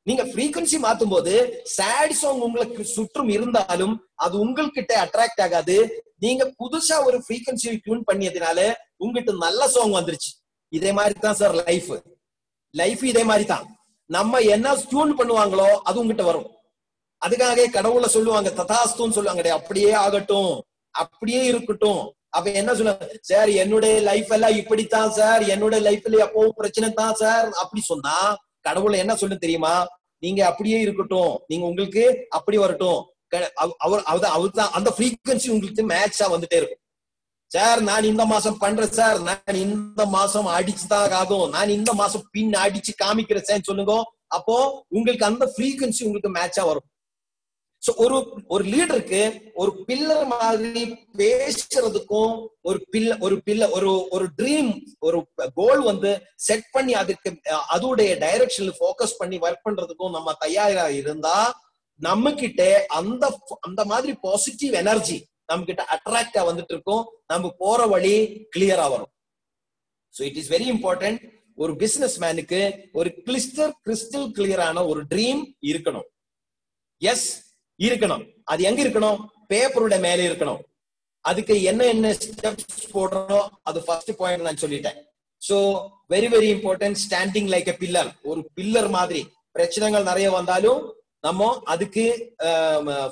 நீங்க ஃப்ரீக்வன்சி மாத்தும் போது சேட் சாங் உங்களுக்கு சுற்றும் இருந்தாலும் அது உங்ககிட்ட அட்ராக்ட் ஆகாது. நீங்க புதுசா ஒரு ஃப்ரீக்வன்சி டியூன் பண்ணியதுனால உங்ககிட்ட நல்ல சாங் வந்துருச்சு. இதே மாதிரி தான் சார் லைஃப் இதே மாதிரி தான். நம்ம என்ன டியூன் பண்ணுவாங்களோ அது உங்ககிட்ட வரும். அதுக்காக கடவுளை சொல்லுவாங்க ததாஸ்துன்னு சொல்லுவாங்க, அப்படியே ஆகட்டும், அப்படியே இருக்கட்டும். அப்ப என்ன சொல்லுவாங்க, சார் என்னுடைய லைஃப் எல்லாம் இப்படித்தான் சார், என்னுடைய லைஃப்ல எப்பவும் பிரச்சனை தான் சார் அப்படி சொன்னா கடவுளை என்ன சொல்லு தெரியுமா, நீங்க அப்படியே இருக்கட்டும், நீங்க உங்களுக்கு அப்படி வரட்டும். அவர் அந்த ஃப்ரீக்வன்சி உங்களுக்கு மேட்சா வந்துட்டே இருக்கும். சார் நான் இந்த மாசம் பண்றேன் சார், நான் இந்த மாசம் அடிச்சுதான் ஆகும், நான் இந்த மாசம் பின் அடிச்சு காமிக்கிறேன் சார் சொல்லுங்க. அப்போ உங்களுக்கு அந்த ஃப்ரீக்வன்சி உங்களுக்கு மேட்சா வரும். சோ ஒரு லீடருக்கு ஒரு பில்லர் மாதிரி பேசுறதுக்கும் ஒரு ட்ரீம் ஒரு கோல் வந்து செட் பண்ணி அதுக்கு அதோடைய டைரக்ஷன்ல போக்கஸ் பண்ணி ஒர்க் பண்றதுக்கும் நம்ம தயாரா இருந்தா நம்ம கிட்ட அந்த மாதிரி பாசிட்டிவ் எனர்ஜி நம்ம கிட்ட அட்ராக்டா வந்துட்டு இருக்கும். நம்ம போற வழி கிளியரா வரும். So it is very important. ஒரு பிசினஸ் மேனுக்கு ஒரு கிறிஸ்டல் கிளியரான ஒரு ட்ரீம் இருக்கணும். எஸ் இருக்கணும். அது எங்க இருக்கணும், பேப்பரோட மேல இருக்கணும். அதுக்கு என்ன ஸ்டெப்ஸ் போடுறோம் அது ஃபர்ஸ்ட் பாயிண்ட் நான் சொல்லிட்டேன். So very very important. Standing like a pillar, ஒரு பில்லர் மாதிரி. பிரச்சனைகள் நிறைய வந்தாலும் நம்ம அதுக்கு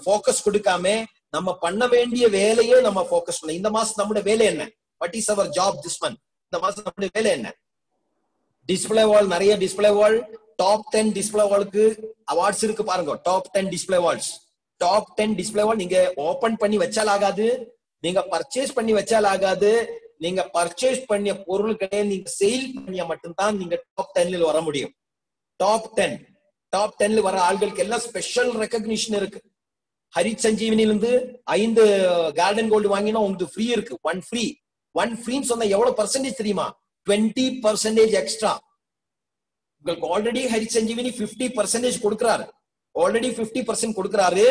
போக்கஸ் கொடுக்காம நம்ம பண்ண வேண்டிய வேலையே நம்ம போக்கஸ் பண்ண. இந்த மாசம் நம்முடைய வேலை என்ன, what is our job this month, இந்த மாசம் நம்முடைய வேலை என்ன. டிஸ்பிளே வால், நிறைய டிஸ்பிளே வால், டாப் 10 டிஸ்பிளே வாலுக்கு அவார்ட்ஸ் இருக்கு பாருங்க. Top 10 display walls, top 10 display wall நீங்க ஓபன் பண்ணி வச்சால் ஆகாது, நீங்க பர்ச்சேஸ் பண்ணி வச்சால் ஆகாது. நீங்க பர்ச்சேஸ் பண்ணிய பொருட்களை நீங்க சேல் பண்ணிய மட்டும்தான் நீங்க டாப் 10ல வர முடியும். டாப் 10ல வர ஆள்களுக்கு எல்லாம் ஸ்பெஷல் ரெகக்னிஷன் இருக்கு. ஹரி சஞ்சீவனில இருந்து 5 கார்டன் கோல்டு வாங்கினா உங்களுக்கு ஃப்ரீ இருக்கு. ஒன் ஃப்ரீன்னு சொன்னா எவ்வளவு பர்சன்டேஜ் தெரியுமா, 20% எக்ஸ்ட்ரா. உங்களுக்கு ஆல்ரெடி ஹரி சஞ்சீவனி 50% கொடுக்கிறாரு, ஆல்ரெடி 50% கொடுக்கிறாரு.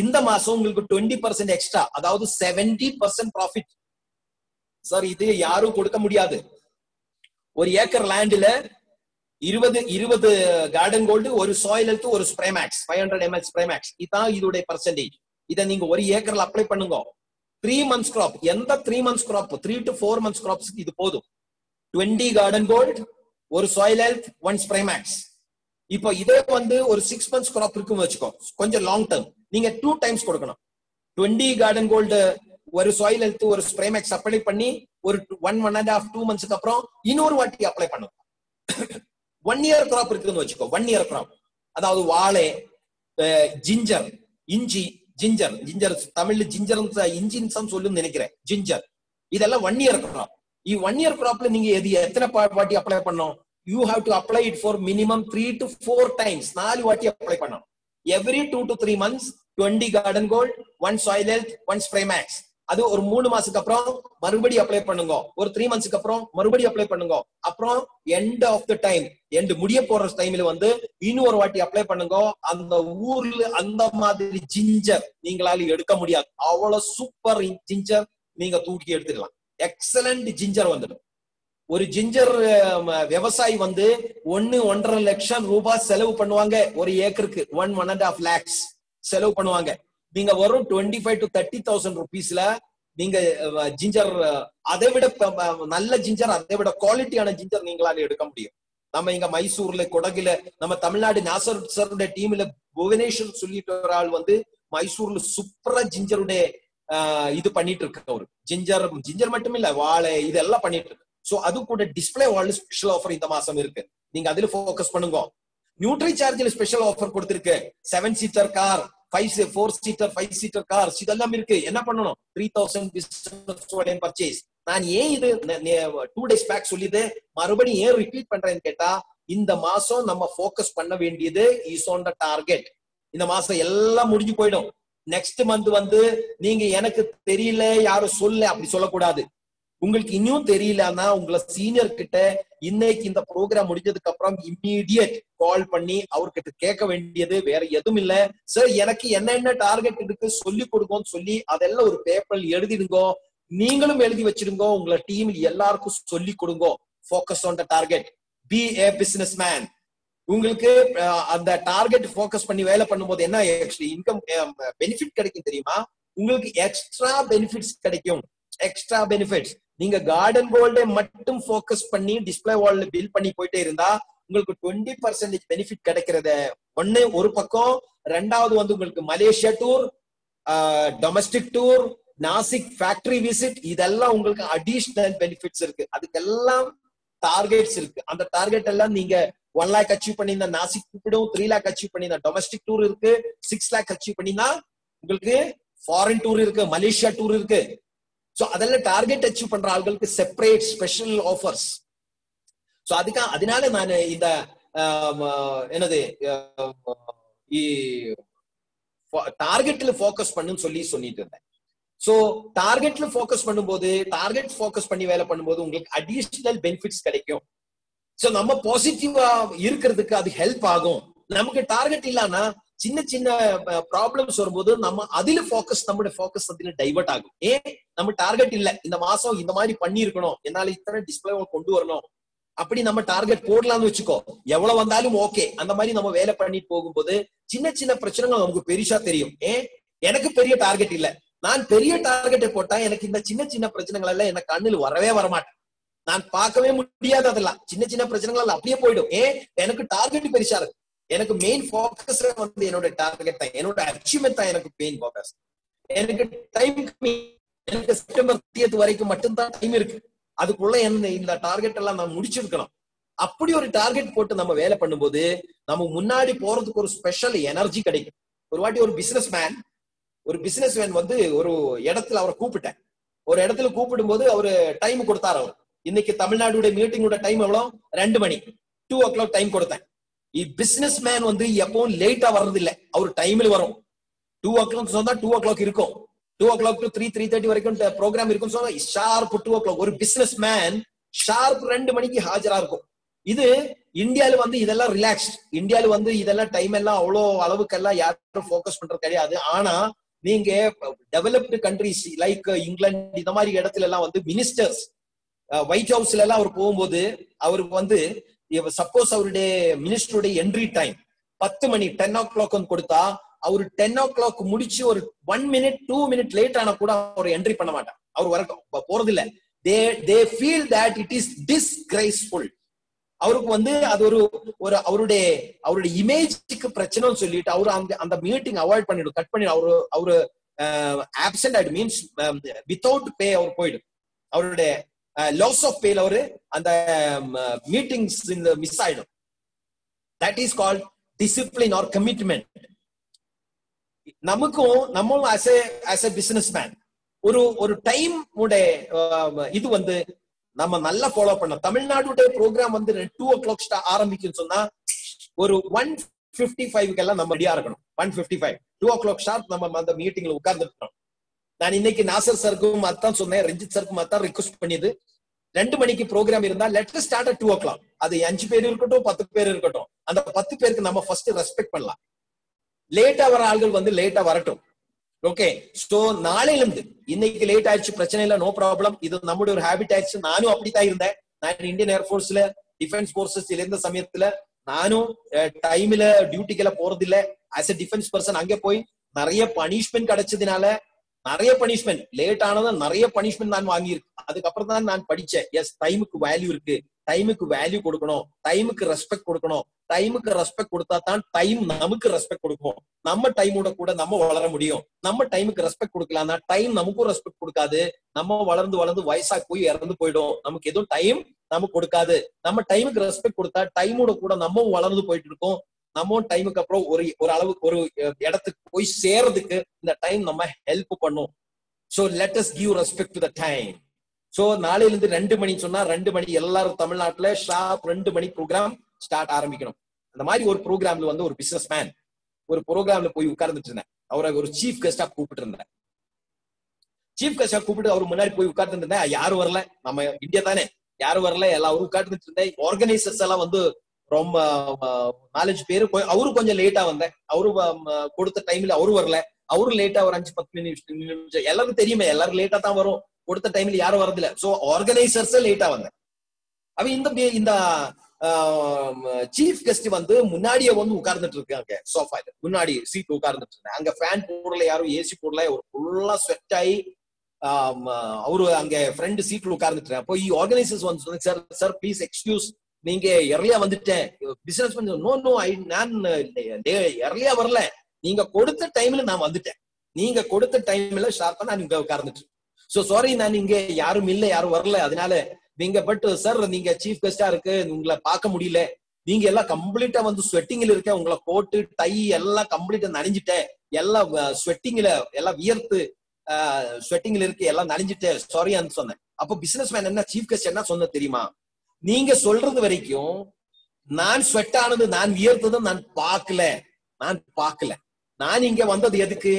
இந்த மாசம் உங்களுக்கு 20% எக்ஸ்ட்ரா, அதாவது 70% ப்ராஃபிட். சார் இது யாரும் கொடுக்க முடியாது. ஒரு ஏக்கர் லேண்ட்ல 20 கார்டன் கோல்டு, ஒரு சாயில் ஹெல்த், ஒரு ஸ்ப்ரேமேக்ஸ் 500 ml ஸ்ப்ரேமேக்ஸ், இதான் இதோட பர்சன்டேஜ். இதை நீங்க ஒரு ஏக்கர்ல அப்ளை பண்ணுங்க. 3 months கிராப், எந்த 3 months crop, 3 to 4 months crops இது போதும். 20 கார்டன் கோல்டு, ஒரு சாயில் ஹெல்த், 1 ஸ்ப்ரேமேக்ஸ். இப்போ இதே வந்து ஒரு 6 months கிராப் இருக்குன்னு வச்சுக்கோ, கொஞ்சம் லாங் டர்ம், நீங்க 2 times கொடுக்கணும். 20 கார்டன் கோல்டு, ஒரு சாயில் ஹெல்த், ஒரு ஸ்ப்ரேமேக்ஸ் அப்ளை பண்ணி ஒரு 1.5 2 months அப்புறம் இன்னொரு வாட்டி அப்ளை பண்ணுங்க. 1 year கிராப் இருக்குன்னு வச்சுக்கோ, 1 year கிராப். அதாவது வாழை, ஜிஞ்சர், இஞ்சி, ஜிஞ்சர் தமிழ்ல ஜிஞ்சர் இஞ்சின்னு சொல்லுன்னு நினைக்கிறேன், ஜிஞ்சர், இதெல்லாம் 1 year கிராப். 1 year கிராப்ல நீங்க எத்தனை வாட்டி அப்ளை பண்ணணும், you have to apply it for minimum 3 to 4 times. 4 வாட்டி அப்ளை பண்ணணும். every 2 to 3 months 20 garden gold, 1 soil health, 1 spray max. அது ஒரு 3 மாசத்துக்கு அப்புறம் மறுபடியும் அப்ளை பண்ணுங்க. ஒரு 3 monthsக்கு அப்புறம் மறுபடியும் அப்ளை பண்ணுங்க. அப்புறம் end of the time, end முடிய போற டைம்ல வந்து இன்னொரு வாட்டி அப்ளை பண்ணுங்க. அந்த ஊர்ல அந்த மாதிரி ஜிஞ்சர் நீங்களால எடுக்க முடியாது. அவ்வளவு சூப்பர் ஜிஞ்சர் நீங்க தூக்கி எடுத்துக்கலாம். எக்ஸலண்ட் ஜிஞ்சர் வந்துடும். ஒரு ஜிஞ்சர் விவசாயி வந்து 1.5 லட்சம் ரூபாய் செலவு பண்ணுவாங்க ஒரு ஏக்கருக்கு. 1.5 lakhs செலவு பண்ணுவாங்க. நீங்க வரும் 25 to 30,000 rupeesல நீங்க ஜிஞ்சர், அதை விட நல்ல ஜிஞ்சர், அதை விட குவாலிட்டியான ஜிஞ்சர் நீங்களால எடுக்க முடியும். நம்ம இங்க மைசூர்ல, கொடகுல, நம்ம தமிழ்நாடு நாசர் சாரோட டீம்ல புவனேஸ்வர் சொல்லிட்டு ஒரு ஆள் வந்து மைசூர்ல சூப்பரா ஜிஞ்சருடைய இது பண்ணிட்டு இருக்கு. ஒரு ஜிஞ்சர் மட்டும் இல்ல, வாழை இதெல்லாம் பண்ணிட்டு இருக்கு. சோ அது கூட டிஸ்பிளே வால் ஸ்பெஷல் ஆஃபர் இந்த மாசம் இருக்கு. நீங்க அதுல போக்கஸ் பண்ணுங்க. நியூட்ரி சார்ஜ்ல ஸ்பெஷல் ஆஃபர் கொடுத்திருக்கு. 7 seater car, 4 seater 5 seater car இதெல்லாம் இருக்கு. என்ன பண்ணணும், 3000 business பர்ச்சேஸ். நான் ஏன் இது 2 days பேக் சொல்லிது மறுபடியும் ஏன் ரிப்பீட் பண்றேன்னு கேட்டா, இந்த மாசம் நம்ம போக்கஸ் பண்ண வேண்டியது இஸ் ஆன் த டார்கெட். இந்த மாசம் எல்லாம் முடிஞ்சு போயிடும். நெக்ஸ்ட் மந்த் வந்து நீங்க எனக்கு தெரியல, யாரும் சொல்ல அப்படி சொல்லக்கூடாது. உங்களுக்கு இன்னும் தெரியலன்னா உங்களை சீனியர் கிட்ட இன்னைக்கு இந்த ப்ரோக்ராம் முடிஞ்சதுக்கு அப்புறம் இம்மீடியட் கால் பண்ணி அவர்கிட்ட கேட்க வேண்டியது வேற எதுவும் இல்ல. சார் எனக்கு என்ன டார்கெட் இருக்கு சொல்லி கொடுங்கன்னு சொல்லி அதெல்லாம் ஒரு பேப்பர்ல எழுதிடுங்க. நீங்களும் எழுதி வச்சிடுங்க. உங்களை டீம் எல்லாருக்கும் சொல்லி கொடுங்க. Focus on the target. Be a business man. உங்களுக்கு அந்த டார்கெட் ஃபோக்கஸ் பண்ணி வேலை பண்ணும்போது என்ன இன்கம் பெனிஃபிட் கிடைக்கும் தெரியுமா? உங்களுக்கு எக்ஸ்ட்ரா பெனிஃபிட்ஸ் கிடைக்கும். எக்ஸ்ட்ரா பெனிஃபிட்ஸ் நீங்க கார்டன் கோல்டை மட்டும் போக்கஸ் பண்ணி டிஸ்பிளே வால்ல பில் பண்ணி போயிட்டே இருந்தா உங்களுக்கு 20% பெனிஃபிட் கிடைக்கிறத ஒண்ணு ஒரு பக்கம். ரெண்டாவது வந்து உங்களுக்கு Malaysia tour, domestic tour, Nashik factory visit, இதெல்லாம் உங்களுக்கு அடிஷனல் பெனிஃபிட்ஸ் இருக்கு. அதுக்கெல்லாம் டார்கெட்ஸ் இருக்கு. அந்த டார்கெட் எல்லாம் நீங்க 1 lakh அச்சீவ் பண்ணினா நாசிக் கூப்பிடும், 3 lakh அச்சீவ் பண்ணினா டொமஸ்டிக் டூர் இருக்கு, 6 lakh அச்சீவ் பண்ணினா உங்களுக்கு ஃபாரின் டூர் இருக்கு, மலேசியா டூர் இருக்கு. சோ அதெல்லாம் டார்கெட் அச்சீவ் பண்ற ஆட்களுக்கு செப்பரேட் ஸ்பெஷல் ஆஃபர்ஸ். சோ அதனால நான் இந்த என்னது டார்கெட்ல போக்கஸ் பண்ணுன்னு சொல்லிட்டு இருந்தேன். சோ டார்கெட்ல போக்கஸ் பண்ணும்போது, டார்கெட் போக்கஸ் பண்ணி வேலை பண்ணும்போது உங்களுக்கு அடிஷனல் பெனிஃபிட்ஸ் கிடைக்கும். சோ நம்ம பாசிட்டிவா இருக்கிறதுக்கு அது ஹெல்ப் ஆகும். நமக்கு டார்கெட் இல்லன்னா சின்ன சின்ன ப்ராப்ளம்ஸ் வரும்போது நம்ம அதுல போக்கஸ், நம்மளுடைய போக்கஸ் அதுல டைவர்ட் ஆகும். ஏன் நம்ம டார்கெட் இல்ல, இந்த மாசம் இந்த மாதிரி பண்ணி இருக்கணும், என்னால இத்தனை டிஸ்பிளே கொண்டு வரணும், அப்படி நம்ம டார்கெட் போடலாம்னு வச்சுக்கோ, எவ்வளவு வந்தாலும் ஓகே. அந்த மாதிரி நம்ம வேலை பண்ணிட்டு போகும்போது சின்ன சின்ன பிரச்சனைகள் நமக்கு பெருசா தெரியும். ஏன் எனக்கு பெரிய டார்கெட் இல்ல, நான் பெரிய டார்கெட்டை போட்டா எனக்கு இந்த சின்ன சின்ன பிரச்சனைகள் எல்லாம் எனக்கு கண்ணில் வரவே வரமாட்டேன், நான் பார்க்கவே முடியாது. அதெல்லாம் சின்ன சின்ன பிரச்சனைகள் அப்படியே போயிடும். ஏன் எனக்கு டார்கெட் பெருசா இருக்கு. எனக்கு மெயின் போக்கஸ் வந்து என்னோட டார்கெட் தான், என்னோட அச்சீவ்மெண்ட் தான் எனக்கு மெயின் போக்கஸ். எனக்கு டைம், எனக்கு செப்டம்பர் 30 வரைக்கும் மட்டும்தான் டைம் இருக்கு. அதுக்குள்ள இந்த டார்கெட் எல்லாம் நான் முடிச்சிருக்கணும். அப்படி ஒரு டார்கெட் போட்டு நம்ம வேலை பண்ணும்போது நம்ம முன்னாடி போறதுக்கு ஒரு ஸ்பெஷல் எனர்ஜி கிடைக்கும். ஒரு வாட்டி ஒரு பிசினஸ் மேன் வந்து ஒரு இடத்துல அவரை கூப்பிட்டேன். ஒரு இடத்துல கூப்பிடும் போது அவரு டைம் கொடுத்தாரு. அவர் இன்னைக்கு தமிழ்நாடுடைய மீட்டிங்கோட டைம் எவ்வளவு? 2 மணி, 2 o'clock டைம் கொடுத்தேன். பிசினஸ் மேன் வந்து எப்பவும் லேட்டா வர்றது இல்ல, அவர் டைம்ல வரும். 2 o'clock சொன்னா 2 o'clock இருக்கும், 2 o'clock to 3:30 வரைக்கும் ப்ரோக்ராம் இருக்கும். சொன்னா ஷார்ப் 2 o'clock ஒரு பிசினஸ் மேன் ஷார்ப் 2 மணிக்கு ஹாஜரா இருக்கும். இது இந்தியால வந்து இதெல்லாம் ரிலாக்ஸ்ட். இந்தியால வந்து இதெல்லாம் டைம் எல்லாம் அவ்வளோ அளவுக்கெல்லாம் யாரும் போக்கஸ் பண்றது கிடையாது. ஆனா நீங்க டெவலப்டு கண்ட்ரிஸ் லைக் இங்கிலாந்து இந்த மாதிரி இடத்துல எல்லாம் வந்து மினிஸ்டர்ஸ் ஒயிட் ஹவுஸ்ல எல்லாம் அவர் போகும்போது அவருக்கு வந்து சப்போஸ் அவருடைய மினிஸ்டருடைய என்ட்ரி டைம் 10 மணி 10 o'clock கொடுத்தா அவரு 10 o'clock முடிச்சு ஒரு 1 minute 2 minute லேட் ஆனா கூட அவர் என்ட்ரி பண்ண மாட்டார், அவர் வர போறது இல்ல. they feel that it is disgraceful. அவருக்கு வந்து அது ஒரு அவருடைய இமேஜுக்கு பிரச்சனைன்னு சொல்லிட்டு அவரு அந்த மீட்டிங் அவாய்ட் பண்ணிடும், கட் பண்ணிடும். அவரு ஆப்சென்ட் ஆயிடும், மீன்ஸ் வித்தவுட் பே அவர் போயிடும். அவருடைய லாஸ் ஆஃப் பேல அவரு அந்த மீட்டிங்ஸ் மிஸ் ஆயிடும். That is called discipline R commitment. நம்மளும் as a பிசினஸ் மேன் ஒரு டைம் இது வந்து நம்ம நல்லா ஃபாலோ பண்ண. தமிழ்நாடுடைய ப்ரோக்ராம் வந்து 2 o'clock ஆரம்பிக்கும் சொன்னா ஒரு 1:55 எல்லாம் நம்ம ரெடியா இருக்கணும். 1:55 2 o'clock ஷார்ப் நம்ம அந்த மீட்டிங்ல உட்கார்ந்துட்டோம். நான் இன்னைக்கு நாசர் சருக்கும் அதான் சொன்னேன், ரஞ்சித் சருக்கும் அதான் ரிக்வெஸ்ட் பண்ணியது. 2 மணிக்கு ப்ரோக்ராம் இருந்தா let us start at 2 o'clock. அது 5 பேர் இருக்கட்டும் 10 பேர் இருக்கட்டும், அந்த 10 பேருக்கு நம்ம ஃபர்ஸ்ட் ரெஸ்பெக்ட் பண்ணலாம். லேட்டா வர ஆள்கள் வந்து லேட்டா வரட்டும். ஓகே, சோ நாளையில இருந்து இன்னைக்கு லேட் ஆயிடுச்சு பிரச்சனை இல்ல, நோ ப்ராப்ளம். இது நம்மளுடைய ஒரு ஹேபிட் ஆயிடுச்சு. நானும் அப்படித்தான் இருந்தேன். நான் இந்தியன் ஏர்போர்ஸ்ல டிஃபென்ஸ் போர்சஸ் இருந்த சமயத்துல நானும் டைம்ல டியூட்டிக்கெல்லாம் போறது இல்ல. ஆஸ் எ டிஃபென்ஸ் பர்சன் அங்க போய் நிறைய பனிஷ்மெண்ட் கிடைச்சதுனால, நிறைய பனிஷ்மெண்ட் லேட் ஆனதும் நிறைய பனிஷ்மெண்ட் நான் வாங்கியிருக்கேன். அதுக்கப்புறம் தான் நான் படிச்சேன், எஸ் டைமுக்கு வேல்யூ இருக்கு, டைமுக்கு வேல்யூ கொடுக்கணும், டைமுக்கு ரெஸ்பெக்ட் கொடுக்கணும். டைமுக்கு ரெஸ்பெக்ட் கொடுத்தா தான் டைம் நமக்கு ரெஸ்பெக்ட் கொடுக்கும். நம்ம டைமோட கூட நம்ம வளர முடியும். நம்ம டைமுக்கு ரெஸ்பெக்ட் கொடுக்கலாம்னா டைம் நமக்கும் ரெஸ்பெக்ட் கொடுக்காது. நம்ம வளர்ந்து வயசா போய் இறந்து போயிடும். நமக்கு எதுவும் டைம் நமக்கு கொடுக்காது. நம்ம டைமுக்கு ரெஸ்பெக்ட் கொடுத்தா டைமோட கூட நம்ம வளர்ந்து போயிட்டு இருக்கோம். நம்ம டைமுக்கு அப்புறம் ஒரு அளவுக்கு ஒரு இடத்துக்கு போய் சேர்றதுக்கு இந்த டைம் நம்ம ஹெல்ப் பண்ணும். So let us give respect to the time. So நாளையில இருந்து 2 மணி சொன்னா 2 மணி எல்லாரும் தமிழ்நாட்டுல ஷார்ப் 2 மணி ப்ரோக்ராம் ஸ்டார்ட் ஆரம்பிக்கணும். அந்த மாதிரி ஒரு ப்ரோக்ராம்ல வந்து ஒரு பிசினஸ் மேன் ஒரு ப்ரோக்ராம்ல போய் உட்கார்ந்துட்டு இருந்தேன். அவரை ஒரு சீஃப் கெஸ்டா கூப்பிட்டு இருந்தேன். சீஃப் கெஸ்டா கூப்பிட்டு அவர் முன்னாடி போய் உட்கார்ந்து இருந்தேன். யாரும் வரல, நம்ம இந்தியா தானே, யாரும் வரல, எல்லாரும் உட்கார்ந்துட்டு இருந்தேன். ஆர்கனைசர்ஸ் எல்லாம் வந்து ரொம்ப 4-5 பேரு. அவரு கொஞ்சம் லேட்டா வந்தேன். அவரு கொடுத்த டைம்ல அவரு வரல, அவரு லேட்டா ஒரு 5-10 நிமிஷம். எல்லாரும் தெரியுமே, எல்லாரும் லேட்டா தான் வரும், கொடுத்த டைம்ல யாரும் வரதில்ல. சோ ஆர்கனைசர்ஸ் லேட்டா வந்தேன். அவ இந்த சீஃப் கெஸ்ட் வந்து முன்னாடியே வந்து உட்கார்ந்துட்டு இருக்காங்க. சோஃபால முன்னாடி சீட் உட்கார்ந்துட்டு இருந்தேன். அங்க ஃபேன் போடல, யாரும் ஏசி போடல, ஒரு ஃபுல்லா ஸ்வெட் ஆகி அவரு அங்க ஃப்ரெண்ட் சீட்ல உட்கார்ந்துட்டு அப்போ ஆர்கனைசர்ஸ் வந்து சொன்னாங்க, சார் சார் ப்ளீஸ் எக்ஸ்கியூஸ், நீங்க எர்லியா வந்துட்டேன், பிசினஸ் பண்ணி நோ நோ நான் எர்லியா வரல, நீங்க கொடுத்த டைம்ல நான் வந்துட்டேன், நீங்க கொடுத்த டைம்ல ஷார்ப்பா நான் இங்க உட்கார்ந்துட்டு, சோ சாரி நான் இங்க யாரும் இல்ல, யாரும் வரல, அதனால நீங்க பட் சார் நீங்க சீஃப் கெஸ்டா இருக்கு, உங்களை பார்க்க முடியல, நீங்க எல்லாம் கம்ப்ளீட்டா வந்து ஸ்வெட்டிங்ல இருக்க, உங்களை கோட்டு டை எல்லாம் கம்ப்ளீட்டா நனைஞ்சிட்டேன், எல்லாம் ஸ்வெட்டிங்ல எல்லாம் வியர்த்து ஸ்வெட்டிங்ல இருக்கு, எல்லாம் நனைஞ்சிட்டேன், சாரின்னு சொன்னேன். அப்போ பிசினஸ் மேன் என்ன சீஃப் கெஸ்ட் என்ன சொன்ன தெரியுமா, நீங்க சொல்றது வரைக்கும் நான் ஸ்வெட் ஆனது நான் வியர்த்ததும் நான் பார்க்கல, நான் இங்க வந்தது எதுக்கு,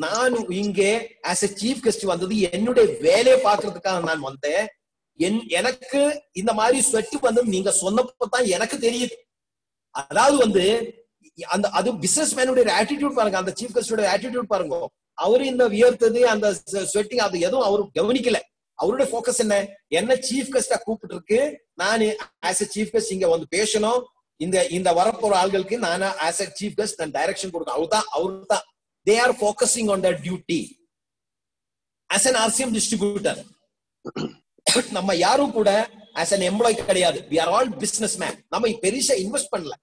நான் இங்க ஆஸ் எ சீஃப் கெஸ்ட் வந்தது என்னுடைய வேலையை பார்க்கறதுக்காக நான் வந்தேன், எனக்கு இந்த மாதிரி ஸ்வெட் வந்து நீங்க சொன்னப்பதான் எனக்கு தெரியுது. அதாவது வந்து அந்த அது பிசினஸ் மேனுடைய ஆட்டிடியூட் பாருங்க, அந்த சீஃப் கெஸ்டோட ஆட்டிடியூட் பாருங்க, அவரு இந்த வியர்த்தது அந்த ஸ்வெட்டிங் அது எதுவும் அவரு கவனிக்கல, அவருடைய போக்கஸ் என்ன சீஃப் கெஸ்டா கூப்பிட்டு இருக்கு, நான் ஆஸ் எ சீஃப் கெஸ்ட் இங்க வந்து பேசணும், இந்த வரப்போற ஆள்களுக்கு நான் ஆஸ் எ சீஃப் கெஸ்ட் நான் டைரக்ஷன் கொடுக்கணும், அவருதான் they are focusing on their duty as an RCM distributor. நம்ம யாரும் கூட as an employee கிடையாது, we are all businessmen. நம்ம பெருசா இன்வெஸ்ட் பண்ணல,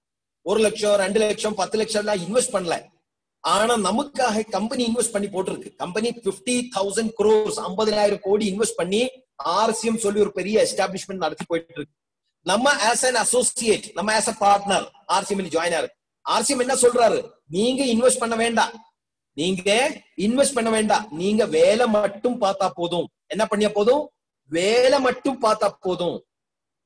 1 லட்சம் 2 லட்சம் 10 லட்சம் எல்லாம் இன்வெஸ்ட் பண்ணல, ஆனா நமக்காக கம்பெனி இன்வெஸ்ட் பண்ணி போட்டிருக்கு, கம்பெனி 50,000 crores 50,000 கோடி இன்வெஸ்ட் பண்ணி RCM சொல்லி ஒரு பெரிய எஸ்டாப்ளிஷ்மெண்ட் நடத்தி போயிட்டு இருக்கு. நம்ம as an associate, நம்ம as a partner RCM join ஆறு, RCM என்ன சொல்றாரு, நீங்க இன்வெஸ்ட் பண்ண வேண்டாம், நீங்க வேலை மட்டும் பார்த்தா போதும், என்ன பண்ணியா போதும், வேலை மட்டும் பார்த்தா போதும்,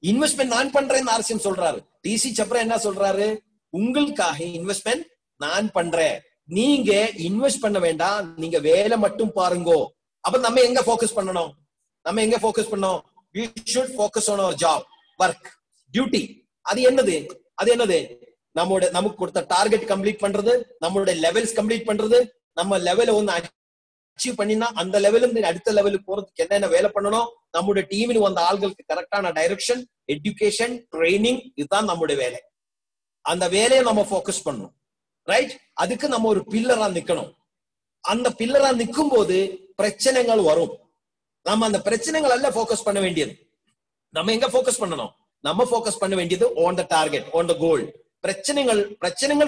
இன்வெஸ்ட்மெண்ட் நான் பண்றேன்னு RCM சொல்றாரு. டிசி சப்ரா என்ன சொல்றாரு, உங்களுக்காக இன்வெஸ்ட்மெண்ட் நான் பண்றேன், நீங்க இன்வெஸ்ட் பண்ண வேண்டாம், நீங்க வேலை மட்டும் பாருங்க. அப்ப நம்ம எங்க போக்கஸ் பண்ணணும், we should focus on our job, work, duty. அது என்னது நமக்கு கொடுத்த டார்கெட் கம்ப்ளீட் பண்றது, நம்மளுடைய லெவல்ஸ் கம்ப்ளீட் பண்றது, நம்ம லெவல ஒன்னு அச்சீவ் பண்ணினா அந்த லெவல்ல இருந்து அடுத்த லெவலுக்கு போறதுக்கு என்னென்ன வேலை பண்ணணும், நம்மளுடைய டீமில் வந்த ஆள்களுக்கு கரெக்டான டைரக்ஷன், எஜுகேஷன், ட்ரைனிங், இதுதான் நம்மளுடைய வேலை. அந்த வேலையை நம்ம போக்கஸ் பண்ணணும், ரைட்? அதுக்கு நம்ம ஒரு பில்லரா நிக்கணும். அந்த பில்லரா நிக்கும் போது பிரச்சனைகள் வரும், நம்ம அந்த பிரச்சனைகள் எல்லாம் போக்கஸ் பண்ண வேண்டியது. நம்ம எங்க போக்கஸ் பண்ணணும், நம்ம போக்கஸ் பண்ண வேண்டியது on the target, on the goal. பிரச்சனைகள்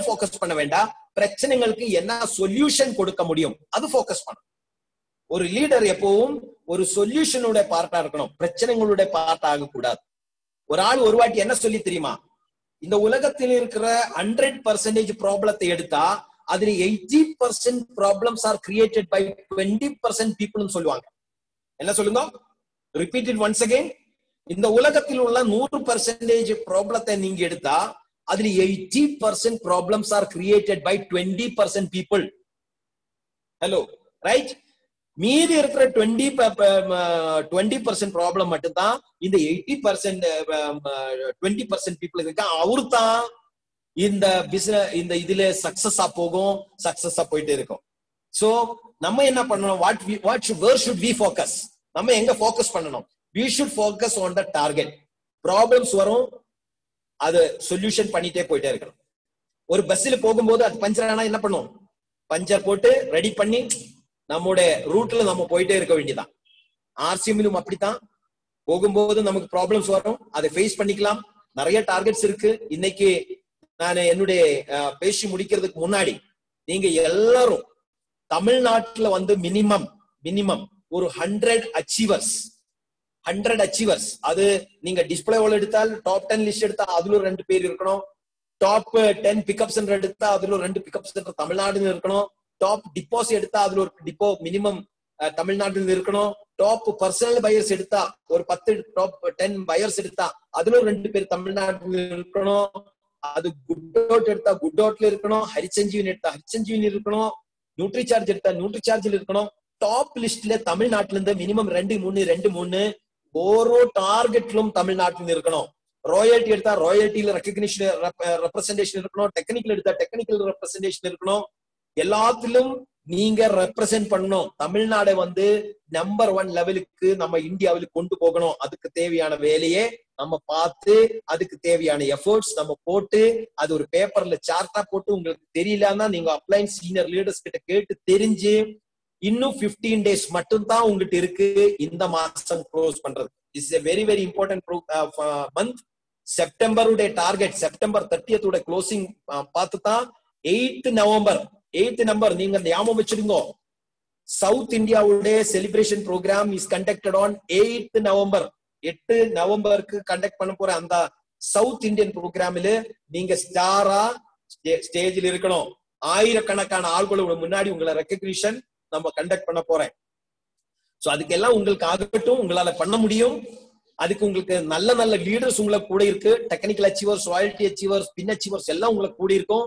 போக்கஸ் பண்ண வேண்டாம், பிரச்சனைகளுக்கு என்ன சொல்யூஷன் கொடுக்க முடியும் அது போக்கஸ் பண்ணணும். ஒரு லீடர் எப்பவும் ஒரு சொல்யூஷனோட பார்ட்டா இருக்கணும், பிரச்சனைகளுடைய பார்ட் ஆக கூடாது. ஒரு ஆள் ஒரு வாட்டி என்ன சொல்லி தெரியுமா, இந்த உலகத்தில் இருக்கிற 100% ப்ராப்ளத்தை எடுத்தா அதுல 80% ப்ராப்ளம்ஸ் ஆர் கிரியேட்டட் பை 20% பீப்புள்னு சொல்லுவாங்க. என்ன சொல்லுங்க, ரிப்பீட் இட் ஒன்ஸ் அகைன். இந்த உலகத்தில் உள்ள 100% ப்ராப்ளத்தை நீங்க எடுத்தா அதுல 80% problems are created by 20% people. Hello, right? மீதி இருக்கிற 20% ப்ராப்ளம் மட்டும்தான் இந்த 80% 20% பீப்புள் இருக்கா, அவரு தான் இந்த பிசினஸ் இந்த இதுல சக்சஸா போயிட்டே இருக்கும். சோ நம்ம என்ன பண்ணணும், where should we focus, நம்ம எங்க போக்கஸ் பண்ணணும், we should focus on the target. Problems வரும், அது சொல்யூஷன் பண்ணிட்டே போயிட்டே இருக்கணும். ஒரு பஸ்ல போகும்போது அது பஞ்சர் ஆனா என்ன பண்ணும், பஞ்சர் போட்டு ரெடி பண்ணி நம்முடைய ரூட்ல நம்ம போயிட்டே இருக்க வேண்டியதான். RCMலும் அப்படித்தான், போகும்போது நமக்கு ப்ராப்ளம்ஸ் வரும், அதை ஃபேஸ் பண்ணிக்கலாம். நிறைய டார்கெட்ஸ் இருக்கு. இன்னைக்கு நான் என்னுடைய பேசி முடிக்கிறதுக்கு முன்னாடி நீங்க எல்லாரும் தமிழ்நாட்டுல வந்து மினிமம் ஒரு 100 அச்சீவர்ஸ், அது நீங்க டிஸ்பிளே எடுத்தால் டாப் 10 லிஸ்ட் எடுத்தா அதுல 2 பேர் இருக்கணும், டாப் 10 பிக்கப் சென்டர் எடுத்தா அதுல 2 பிக்கப் சென்டர் தமிழ்நாடுன்னு இருக்கணும், டாப் டிப்போஸ் எடுத்தா அதுல ஒரு டிப்போ மினிமம் தமிழ்நாடுல இருக்கணும், டாப் பர்சனல் பையர்ஸ் எடுத்தா ஒரு 10 டாப் 10 பையர்ஸ் எடுத்தா அதுல 2 பேர் தமிழ்நாடுல இருக்கணும், அது குட் அவுட் எடுத்தா குட் அவுட்ல இருக்கணும், ஹரிசஞ்சீவன் எடுத்தா ஹரிசஞ்சீவன் இருக்கணும், நியூட்ரி சார்ஜ் எடுத்தா நியூட்ரி சார்ஜ்ல இருக்கணும். டாப் லிஸ்ட்ல தமிழ்நாட்டுல இருந்து மினிமம் 2-3 ஓரோ டார்கெட்லும் தமிழ்நாட்டில் இருக்கணும். ராயல்டி எடுத்தா ராயல்டியில ரெகக்னிஷன் ரெப்ரசன்டேஷன் இருக்கணும், டெக்னிக்கல் எடுத்தா டெக்னிக்கல் ரெப்ரசன்டேஷன் இருக்கணும். எல்லாத்திலும் நீங்க ரெப்ரசென்ட் பண்ணணும். தமிழ்நாடை வந்து நம்பர் 1 லெவலுக்கு நம்ம இந்தியாவில் கொண்டு போகணும். அதுக்கு தேவையான வேலையே நம்ம பார்த்து, அதுக்கு தேவையான எஃபர்ட்ஸ் நம்ம போட்டு, அது ஒரு பேப்பர்ல சார்ட்டா போட்டு, உங்களுக்கு தெரியலன்னா நீங்க அப்ளைன் சீனியர் லீடர்ஸ் கிட்ட கேட்டு தெரிஞ்சு இன்னும் 15 டேஸ் மட்டும் தான் உங்ககிட்ட இருக்கு இந்த மாசம் க்ளோஸ் பண்றது. Is a very very important month. செப்டம்பருடைய டார்கெட் செப்டம்பர் 30th உடைய க்ளோசிங் பார்த்து தான் 8th நவம்பர் நீங்க ஞாபகம் வச்சிருங்க. சவுத் இந்தியாவுடைய celebration programme is conducted on 8th November. 8 நவம்பருக்கு கண்டக்ட் பண்ண போற அந்த சவுத் இந்தியன் ப்ரோக்ராமில் நீங்க ஸ்டாரா ஸ்டேஜில் இருக்கணும். ஆயிரக்கணக்கான ஆள்களோட முன்னாடி உங்களை ரெக்கக்னிஷன் நம்ம கண்டக்ட் பண்ண போறேன். சோ அதுக்கெல்லாம் உங்களுக்கு ஆகட்டும், உங்களால பண்ண முடியும். அதுக்கு உங்களுக்கு நல்ல நல்ல லீடர்ஸ் உங்களுக்கு கூட இருக்கு. டெக்னிக்கல் அச்சீவர்ஸ், ராயல்டி அச்சீவர்ஸ், பின் அச்சீவர்ஸ் எல்லாம் உங்களுக்கு கூட இருக்கும்.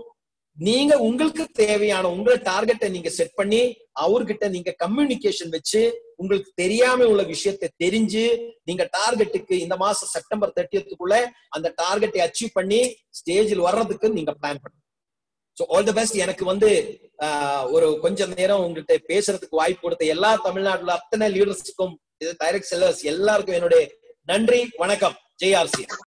நீங்க உங்களுக்கு தேவையான உங்க டார்கெட்டை நீங்க செட் பண்ணி அவர்கிட்ட நீங்க கம்யூனிகேஷன் வச்சு உங்களுக்கு தெரியாம உள்ள விஷயத்தை தெரிஞ்சு நீங்க டார்கெட்டுக்கு இந்த மாசம் செப்டம்பர் 30th அந்த டார்கெட்டை அச்சீவ் பண்ணி ஸ்டேஜில் வர்றதுக்கு நீங்க பிளான் பண்ணுங்க. So all the best. எனக்கு ஒரு கொஞ்சம் நேரம் உங்ககிட்ட பேசுறதுக்கு வாய்ப்பு கொடுத்த எல்லா தமிழ்நாட்டுல அத்தனை லீடர்ஸுக்கும், டைரக்ட் செல்லர்ஸ் எல்லாருக்கும் என்னுடைய நன்றி, வணக்கம். ஜெய் ஆர்சி.